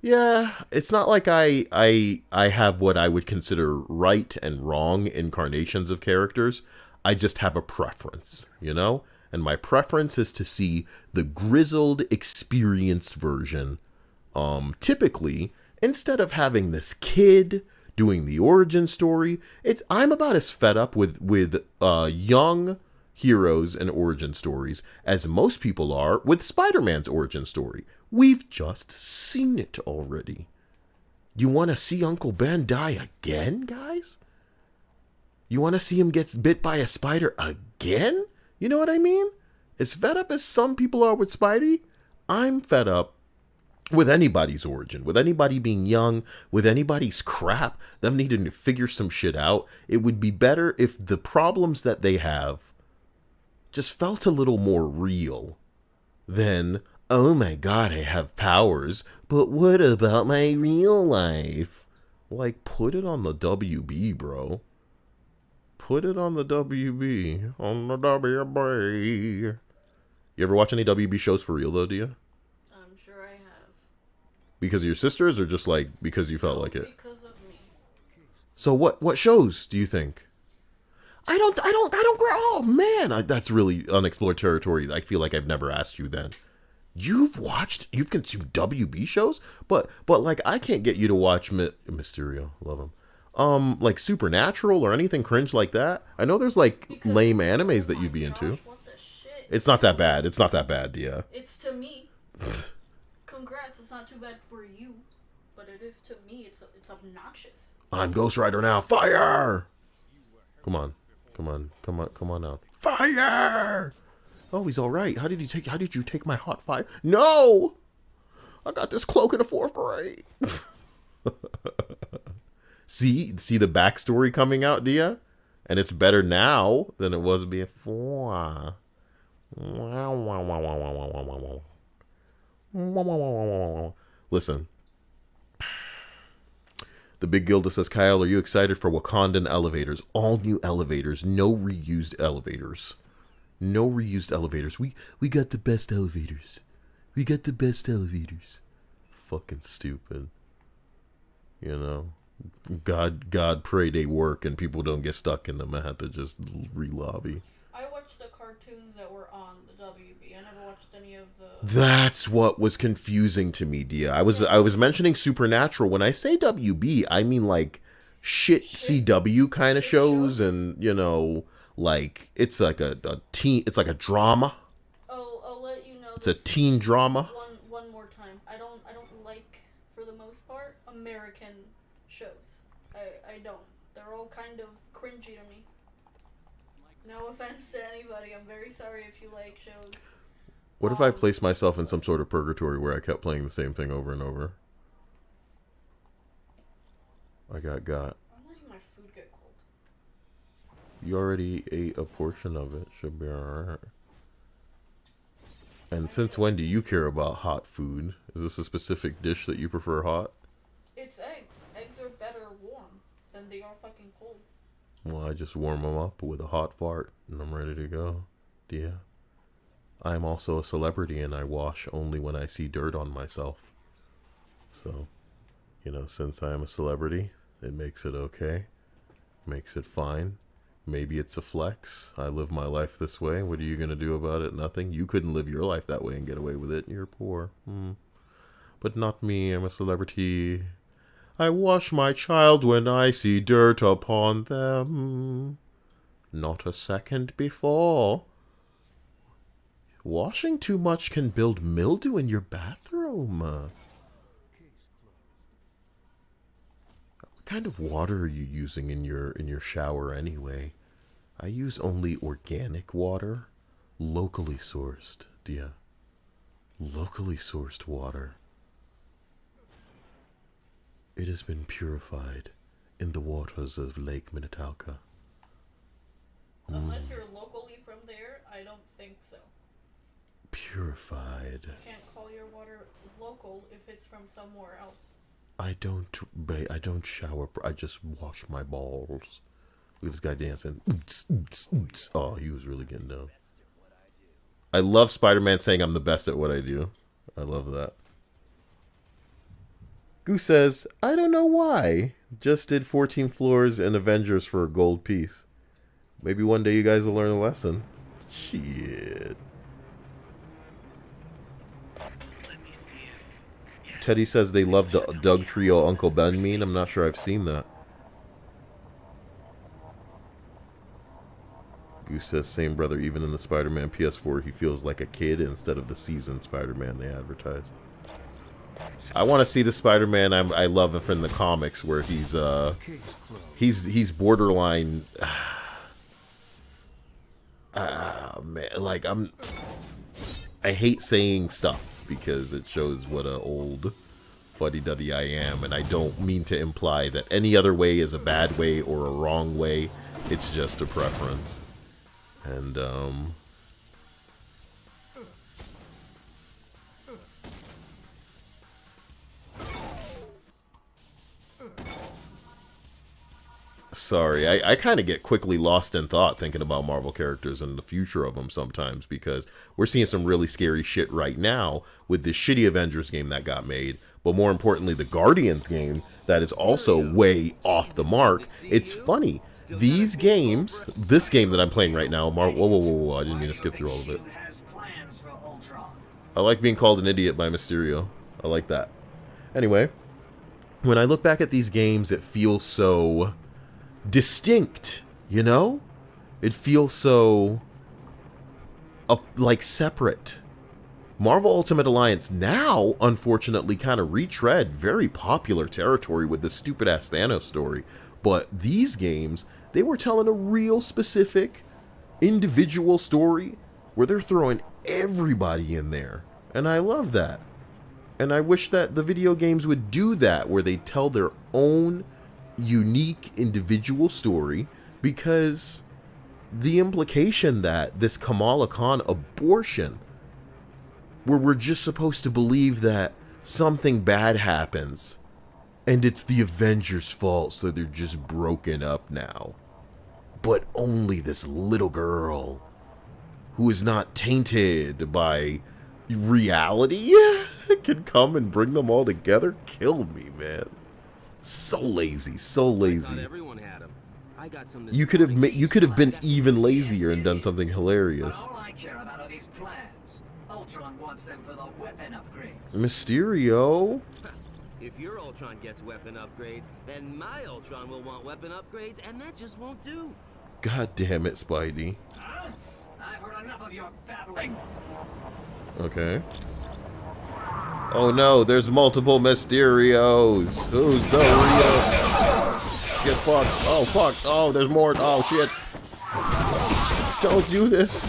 Yeah, it's not like I have what I would consider right and wrong incarnations of characters. I just have a preference, you know? And my preference is to see the grizzled, experienced version. Typically, instead of having this kid doing the origin story, I'm about as fed up with young heroes and origin stories as most people are with Spider-Man's origin story. We've just seen it already. You want to see Uncle Ben die again, guys? You want to see him get bit by a spider again? You know what I mean? As fed up as some people are with Spidey, I'm fed up with anybody's origin, with anybody being young, with anybody's crap, them needing to figure some shit out. It would be better if the problems that they have just felt a little more real than oh my god, I have powers, but what about my real life? Like, put it on the WB, bro. Put it on the WB. On the WB. You ever watch any WB shows for real, though, do you? I'm sure I have. Because of your sisters, or just, like, because you felt like it? Because of me. So what shows do you think? I don't, oh man, that's really unexplored territory. I feel like I've never asked you then. You've consumed WB shows? But like, I can't get you to watch Mysterio, love him. Like Supernatural or anything cringe like that. I know there's like lame animes that you'd be into. What the shit? It's not that bad. It's not that bad, yeah. It's to me. Congrats, it's not too bad for you. But it is to me, it's obnoxious. I'm Ghost Rider now. Fire! Come on now. Fire! Oh, he's all right. How did you take my hot fire? No! I got this cloak in the 4th grade. See the backstory coming out, Dia? And it's better now than it was before. Listen. The Big Gilda says, Kyle, are you excited for Wakandan elevators? All new elevators, no reused elevators. No reused elevators. We got the best elevators. We got the best elevators. Fucking stupid. You know? God pray they work and people don't get stuck in them. I had to just re-lobby. I watched the cartoons that were on the WB. I never watched any of the... That's what was confusing to me, Dia. I was mentioning Supernatural. When I say WB, I mean like shit CW kind of shows, and you know, like it's like a teen, it's like a drama. I'll let you know. It's a teen drama. One more time. I don't like, for the most part, American shows. I don't. They're all kind of cringy to me. No offense to anybody. I'm very sorry if you like shows. What if I placed myself in some sort of purgatory where I kept playing the same thing over and over? I got. I'm letting my food get cold. You already ate a portion of it. Should be alright. And since when do you care about hot food? Is this a specific dish that you prefer hot? It's eggs. Eggs are better warm than they are fucking cold. Well, I just warm them up with a hot fart and I'm ready to go. Yeah. I'm also a celebrity and I wash only when I see dirt on myself. So, you know, since I am a celebrity, it makes it okay. Makes it fine. Maybe it's a flex. I live my life this way. What are you going to do about it? Nothing. You couldn't live your life that way and get away with it. You're poor. But not me. I'm a celebrity. I wash my child when I see dirt upon them. Not a second before. Washing too much can build mildew in your bathroom. What kind of water are you using in your shower anyway? I use only organic water, locally sourced, Dia. Locally sourced water. It has been purified in the waters of Lake Minnetonka. Unless you're locally from there, I don't think so. Purified. You can't call your water local if it's from somewhere else. I don't shower. I just wash my balls. Look at this guy dancing. Oh, he was really getting down. I love Spider-Man saying I'm the best at what I do. I love that. Goose says, I don't know why. Just did 14 floors in Avengers for a gold piece. Maybe one day you guys will learn a lesson. Shit. Teddy says they love the Doug Trio Uncle Ben meme. I'm not sure I've seen that. Goose says, same brother, even in the Spider-Man PS4, he feels like a kid instead of the seasoned Spider-Man they advertise. I want to see the Spider-Man I love from the comics where he's borderline man, like I hate saying stuff because it shows what a old fuddy-duddy I am, and I don't mean to imply that any other way is a bad way or a wrong way. It's just a preference. And Sorry, I kind of get quickly lost in thought thinking about Marvel characters and the future of them sometimes, because we're seeing some really scary shit right now with this shitty Avengers game that got made, but more importantly, the Guardians game that is also way off the mark. It's funny. These games, this game that I'm playing right now, whoa, I didn't mean to skip through all of it. I like being called an idiot by Mysterio. I like that. Anyway, when I look back at these games, it feels so distinct, you know? It feels so like separate. Marvel Ultimate Alliance now, unfortunately, kind of retread very popular territory with this stupid-ass Thanos story. But these games, they were telling a real specific, individual story where they're throwing everybody in there. And I love that. And I wish that the video games would do that, where they tell their own unique individual story, because the implication that this Kamala Khan abortion, where we're just supposed to believe that something bad happens and it's the Avengers' fault, so they're just broken up now. But only this little girl, who is not tainted by reality, can come and bring them all together. Killed me, man. So lazy, so lazy. You could have been even lazier and done something hilarious. All I care about are these plans. Ultron wants them for the weapon upgrades. Mysterio? If your Ultron gets weapon upgrades, then my Ultron will want weapon upgrades, and that just won't do. God damn it, Spidey. I've heard enough of your babbling. Okay. Oh no, there's multiple Mysterios. Who's the real? Get fucked. Oh fuck. Oh, there's more. Oh shit. Don't do this.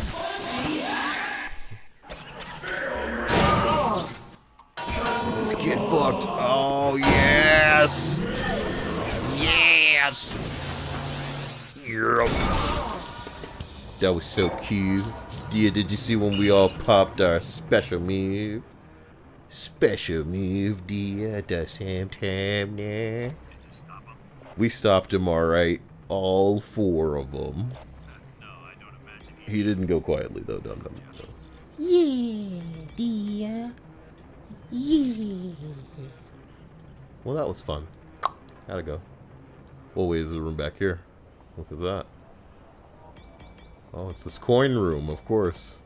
Get fucked. Oh yes. Yes. Yeah. That was so cute. Yeah, did you see when we all popped our special move? Special move, dear, at the same time now. We stopped him, alright. All four of them. He didn't go quietly, though, dum-dum. Yeah, dear. Yeah. Well, that was fun. Gotta go. Oh, wait, there's a room back here. Look at that. Oh, it's this coin room, of course.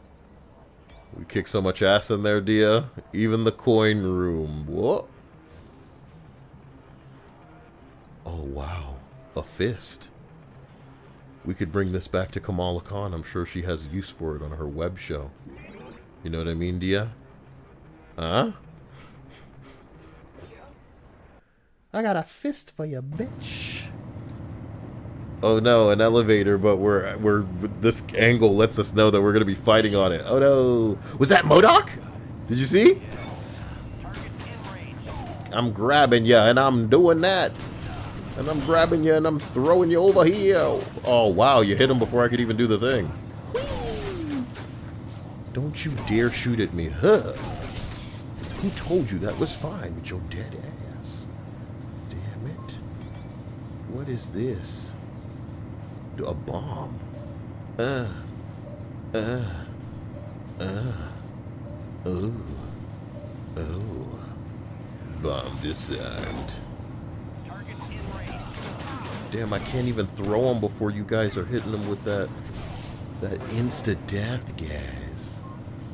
We kick so much ass in there, Dia. Even the coin room. Whoa. Oh, wow. A fist. We could bring this back to Kamala Khan. I'm sure she has use for it on her web show. You know what I mean, Dia? Huh? I got a fist for you, bitch. Oh no, an elevator, but we're this angle lets us know that we're gonna be fighting on it. Oh no. Was that Modok? Did you see? I'm grabbing you and I'm doing that. And I'm grabbing you and I'm throwing you over here. Oh wow, you hit him before I could even do the thing. Whee! Don't you dare shoot at me, huh? Who told you that was fine with your dead ass? Damn it. What is this? A bomb. Oh. Bomb disarmed. Damn, I can't even throw them before you guys are hitting them with that insta-death gas.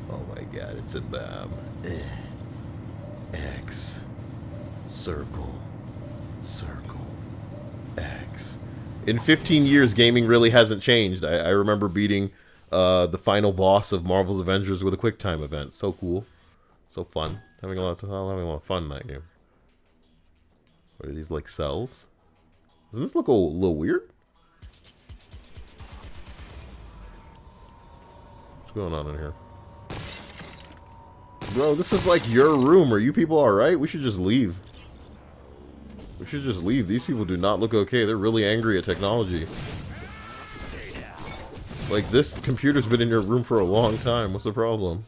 Oh my god, it's a bomb. X. Circle. Circle. X. In 15 years, gaming really hasn't changed. I remember beating the final boss of Marvel's Avengers with a QuickTime event. So cool. So fun. Having a lot of fun in that game. What are these, like, cells? Doesn't this look a little weird? What's going on in here? Bro, this is like your room. Are you people alright? We should just leave. We should just leave. These people do not look okay. They're really angry at technology. Like, this computer's been in your room for a long time. What's the problem?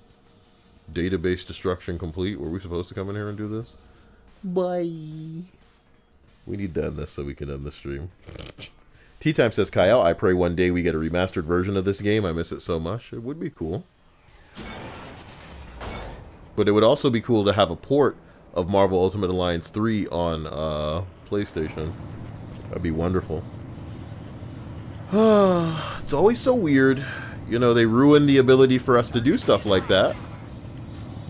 Database destruction complete. Were we supposed to come in here and do this? Bye. We need to end this so we can end the stream. Tea Time says, Kyle, I pray one day we get a remastered version of this game. I miss it so much. It would be cool. But it would also be cool to have a port of Marvel Ultimate Alliance 3 on PlayStation. That'd be wonderful. It's always so weird. You know, they ruin the ability for us to do stuff like that.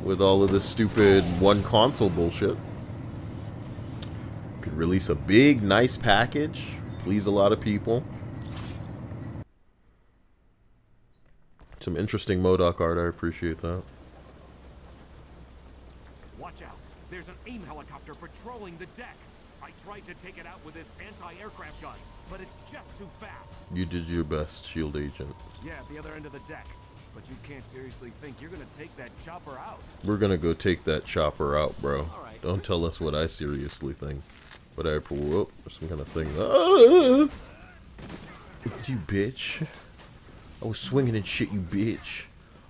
With all of this stupid one console bullshit. Could release a big, nice package. Please a lot of people. Some interesting Modok art. I appreciate that. Watch out. There's an AIM helicopter patrolling the deck. I tried to take it out with this anti-aircraft gun, but it's just too fast. You did your best, SHIELD agent. Yeah, at the other end of the deck. But you can't seriously think you're gonna take that chopper out. We're gonna go take that chopper out, bro. Don't tell us what I seriously think. But I whoop, some kind of thing. Ah! You bitch. I was swinging and shit, you bitch.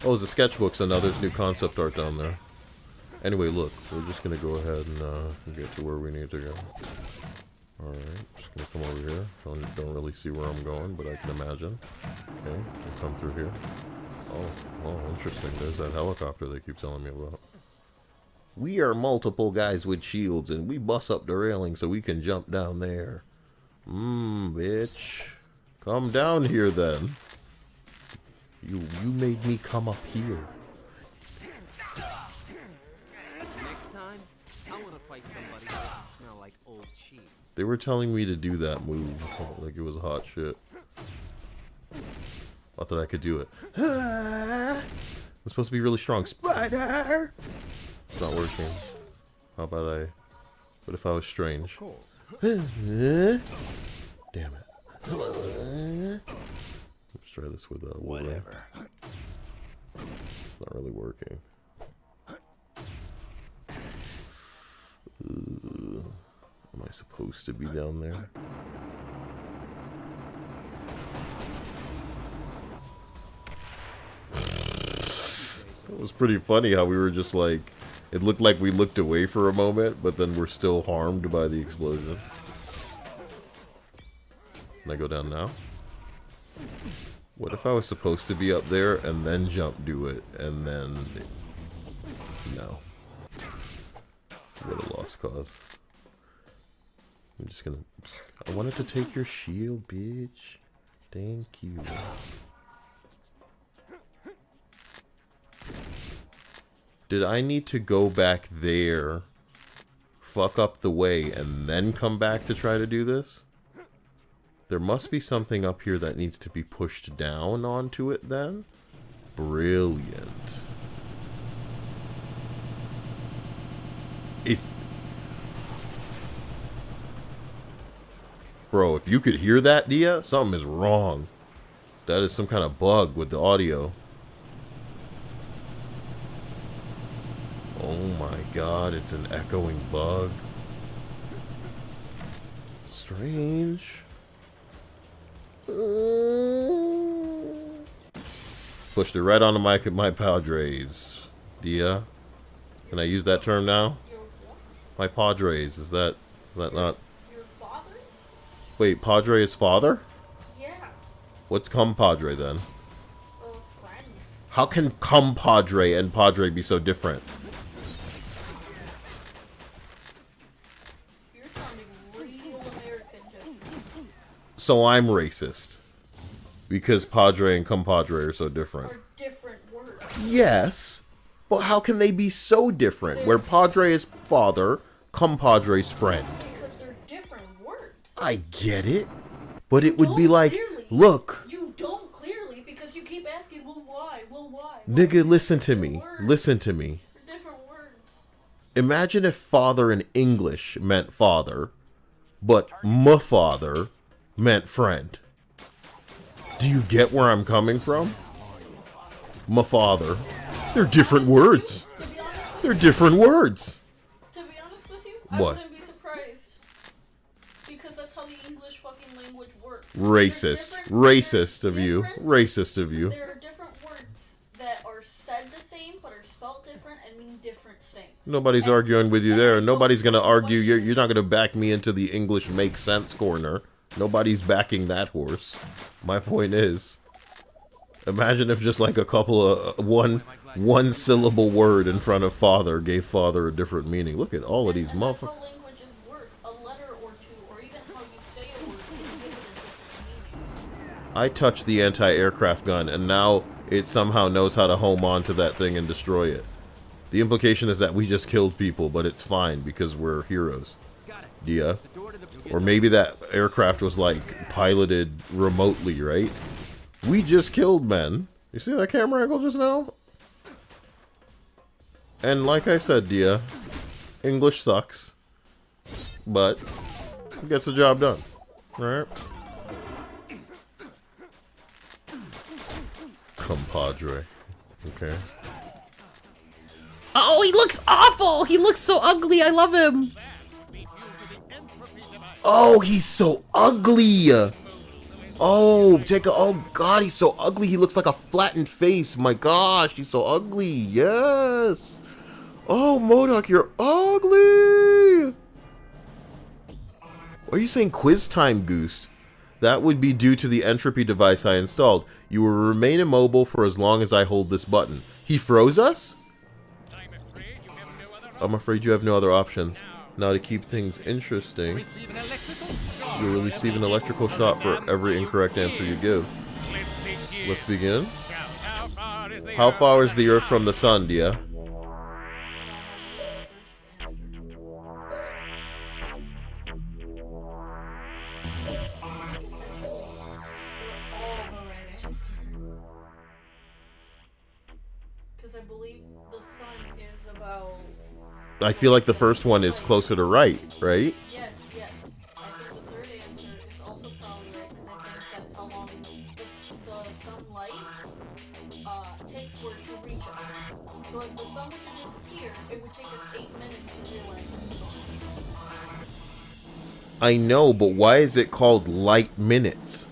Oh, it's a sketchbook, so now there's new concept art down there. Anyway, look, we're just gonna go ahead and get to where we need to go. Alright, just gonna come over here. Don't really see where I'm going, but I can imagine. Okay, we'll come through here. Oh, interesting. There's that helicopter they keep telling me about. We are multiple guys with shields, and we bust up the railing so we can jump down there. Bitch. Come down here, then. You made me come up here. Next time, I want to fight somebody who doesn't smell like old cheese. They were telling me to do that move like it was hot shit. I thought I could do it. It's supposed to be really strong. Spider! It's not working. How about what if I was strange? Damn it. Let's try this with Wolverine. It's not really working. Am I supposed to be down there? It was pretty funny how we were just like, it looked like we looked away for a moment, but then we're still harmed by the explosion. Can I go down now? What if I was supposed to be up there and then jump do it and then... No. What a lost cause. I'm just gonna... I wanted to take your shield, bitch. Thank you. Did I need to go back there, fuck up the way, and then come back to try to do this? There must be something up here that needs to be pushed down onto it then? Brilliant. It's... Bro, if you could hear that, Dia, something is wrong. That is some kind of bug with the audio. Oh my god, it's an echoing bug. Strange. Pushed it right onto my Padres. Dia? Can I use that term now? My Padres, is that not... Your father's? Wait, Padre is father? Yeah. What's compadre then? A friend. How can compadre and padre be so different? You're sounding real American, Jesse. So I'm racist. Because padre and compadre are so different. Are different words. Yes. But how can they be so different? Where padre is father, compadre's friend. Because they're different words. I get it. But it would be like, look. You don't clearly because you keep asking, well, why? Well, why? Nigga, listen to me. Listen to me. They're different words. Imagine if father in English meant father, but my father meant friend. Do you get where I'm coming from? My father. They're different words. They're different words. To be honest with you, What? I wouldn't be surprised. Because that's how the English fucking language works. Racist. Racist of you. Racist of you. There are different words that are said the same but are spelled different and mean different things. Nobody's arguing with you there. Nobody's going to argue. You're not going to back me into the English makes sense corner. Nobody's backing that horse. My point is, imagine if just like a couple of one syllable word in front of father gave father a different meaning. Look at all of these motherfuckers. That's how languages work. A letter or two, or even how you say a word, can give it a different meaning. I touched the anti-aircraft gun, and now it somehow knows how to home onto that thing and destroy it. The implication is that we just killed people, but it's fine because we're heroes. Yeah. Or maybe that aircraft was like piloted remotely, right? We just killed men. You see that camera angle just now? And like I said, Dia, English sucks, but it gets the job done. Alright? Compadre. Okay. Oh, he looks awful! He looks so ugly, I love him! Oh, he's so ugly! Oh, Jacob, oh god, he's so ugly. He looks like a flattened face. My gosh, he's so ugly. Yes! Oh, Modok, you're ugly! Are you saying quiz time, Goose? That would be due to the entropy device I installed. You will remain immobile for as long as I hold this button. He froze us? I'm afraid you have no other options. Now to keep things interesting, you will receive an electrical shot for every incorrect answer you give. Let's begin. How far is the Earth from the Sun, Dia? Because I believe the sun is about... I feel like the first one is closer to right, right? Yes, yes. I think the third answer is also probably right, because I think that's how long the sunlight takes for it to reach us. So if the sun were to disappear, it would take us 8 minutes to realize that it's gone. I know, but why is it called light minutes?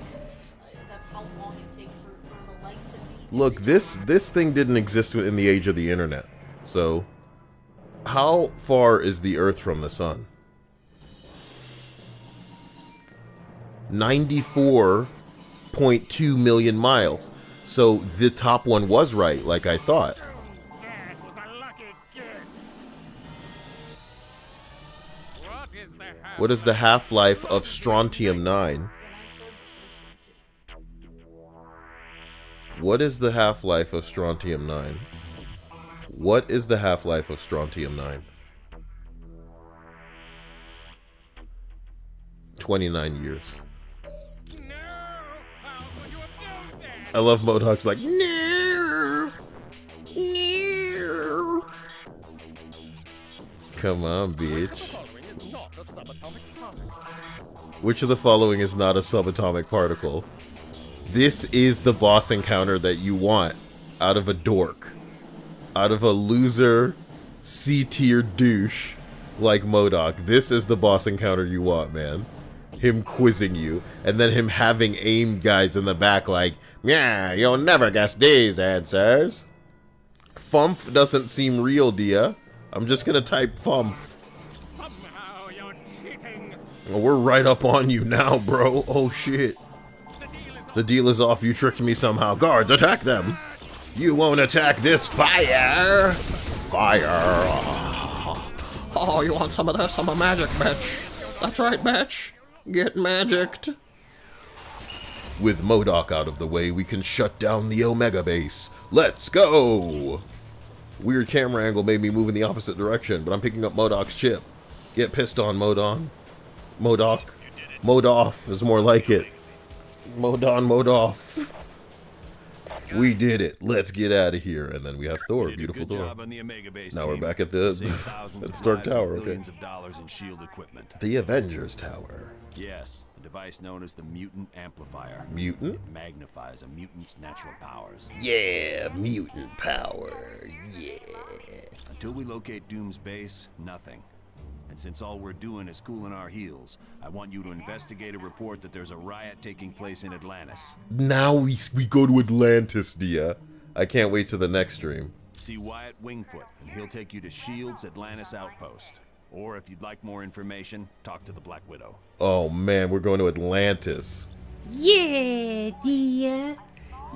Because that's how long it takes for the light to be. Look, this thing didn't exist in the age of the internet. So, how far is the Earth from the Sun? 94.2 million miles. So the top one was right, like I thought. What is the half-life of strontium-9? What is the half-life of strontium-9? What is the half-life of strontium-9? 29 years. I love Modok's like, no! No! Come on, bitch. Which of the following is not a subatomic particle? This is the boss encounter that you want out of a dork. Out of a loser, C-tier douche like Modok. This is the boss encounter you want, man. Him quizzing you, and then him having aim guys in the back like, yeah, you'll never guess these answers. Fumph doesn't seem real, Dia. I'm just gonna type Fumph. Somehow you're cheating. Oh, we're right up on you now, bro. Oh shit. The deal is off. You tricked me somehow. Guards, attack them. You won't attack this fire. Fire. Oh, you want some of this? I'm a magic bitch. That's right, bitch. Get magicked. With Modok out of the way, we can shut down the Omega base. Let's go! Weird camera angle made me move in the opposite direction, but I'm picking up Modok's chip. Get pissed on, Modon. Modok. Modoff is more like it. Modon, Modoff. We did it. Let's get out of here. And then we have Thor, beautiful Thor. Now we're back at the Stark Tower, okay. The Avengers Tower. Yes, a device known as the mutant amplifier. Mutant? It magnifies a mutant's natural powers. Yeah, mutant power. Yeah. Until we locate Doom's base, nothing. And since all we're doing is cooling our heels, I want you to investigate a report that there's a riot taking place in Atlantis. Now we go to Atlantis, Dia. I can't wait to the next stream. See Wyatt Wingfoot, and he'll take you to S.H.I.E.L.D.'s Atlantis outpost. Or if you'd like more information, talk to the Black Widow. Oh man, we're going to Atlantis. Yeah, dear.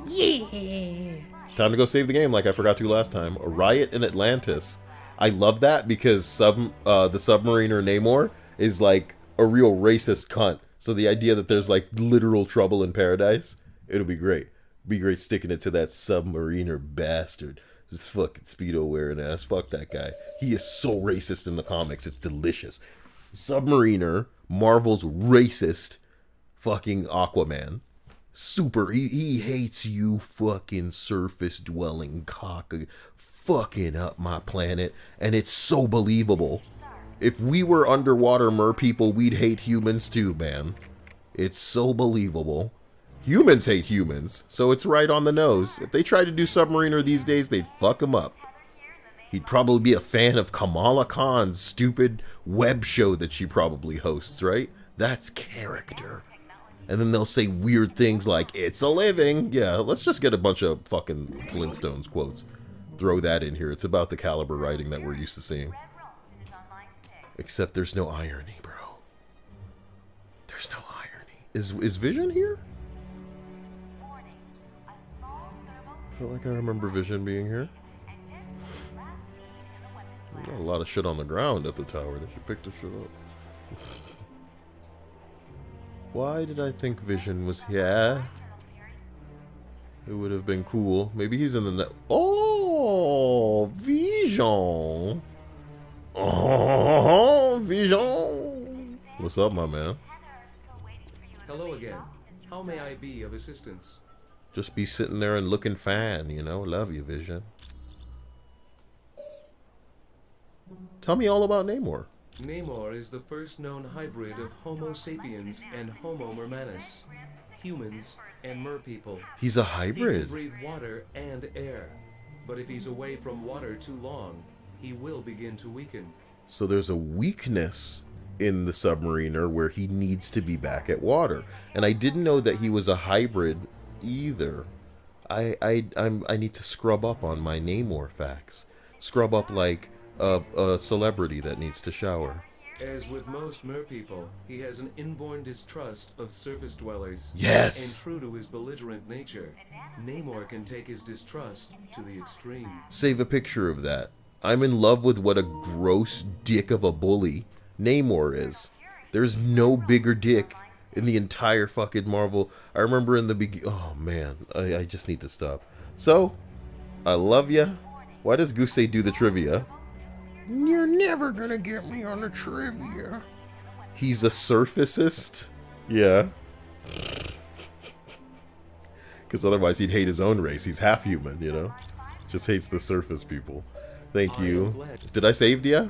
Yeah. Time to go save the game like I forgot to last time. A riot in Atlantis. I love that because the submariner Namor is like a real racist cunt. So the idea that there's like literal trouble in paradise, it'll be great. Be great sticking it to that submariner bastard. Just fucking Speedo wearing ass. Fuck that guy. He is so racist in the comics. It's delicious. Submariner, Marvel's racist fucking Aquaman. Super. He hates you fucking surface dwelling cock fucking up my planet. And it's so believable. If we were underwater mer people, we'd hate humans too, man. It's so believable. Humans hate humans, so it's right on the nose. If they tried to do Submariner these days, they'd fuck him up. He'd probably be a fan of Kamala Khan's stupid web show that she probably hosts, right? That's character. And then they'll say weird things like, it's a living. Yeah, let's just get a bunch of fucking Flintstones quotes. Throw that in here. It's about the caliber writing that we're used to seeing. Except there's no irony, bro. There's no irony. Is Vision here? I feel like I remember Vision being here. Got a lot of shit on the ground at the tower. They should pick this shit up. Why did I think Vision was here? It would have been cool. Maybe he's in the net. Oh, Vision. Oh, Vision. What's up, my man? Hello again. How may I be of assistance? Just be sitting there and looking fine, you know. Love you, Vision. Tell me all about Namor. Namor is the first known hybrid of Homo sapiens and Homo mermanus, humans and merpeople. He's a He hybrid. can breathe water and air, but if he's away from water too long, he will begin to weaken. So there's a weakness in the Submariner where he needs to be back at water. And I didn't know that he was a hybrid either. I need to scrub up on my Namor facts. Scrub up like a celebrity that needs to shower. As with most merpeople, he has an inborn distrust of surface dwellers. Yes! And true to his belligerent nature, Namor can take his distrust to the extreme. Save a picture of that. I'm in love with what a gross dick of a bully Namor is. There's no bigger dick in the entire fucking Marvel. I remember in the beginning. Oh man, I just need to stop. So, I love ya. Why does Goose do the trivia? You're never gonna get me on the trivia. He's a surfacist? Yeah. Because otherwise he'd hate his own race. He's half human, you know? Just hates the surface people. Thank you. Did I save ya?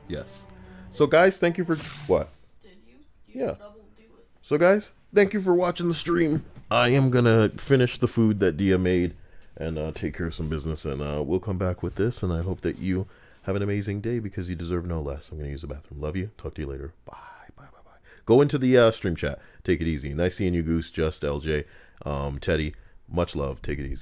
Yes. So guys, thank you for... What? Yeah. So guys, thank you for watching the stream. I am gonna finish the food that Dia made and take care of some business, and we'll come back with this, and I hope that you have an amazing day because you deserve no less. I'm gonna use the bathroom. Love you. Talk to you later. Bye. Bye. Bye. Bye. Go into the stream chat. Take it easy. Nice seeing you, Goose, Just, LJ, Teddy. Much love. Take it easy.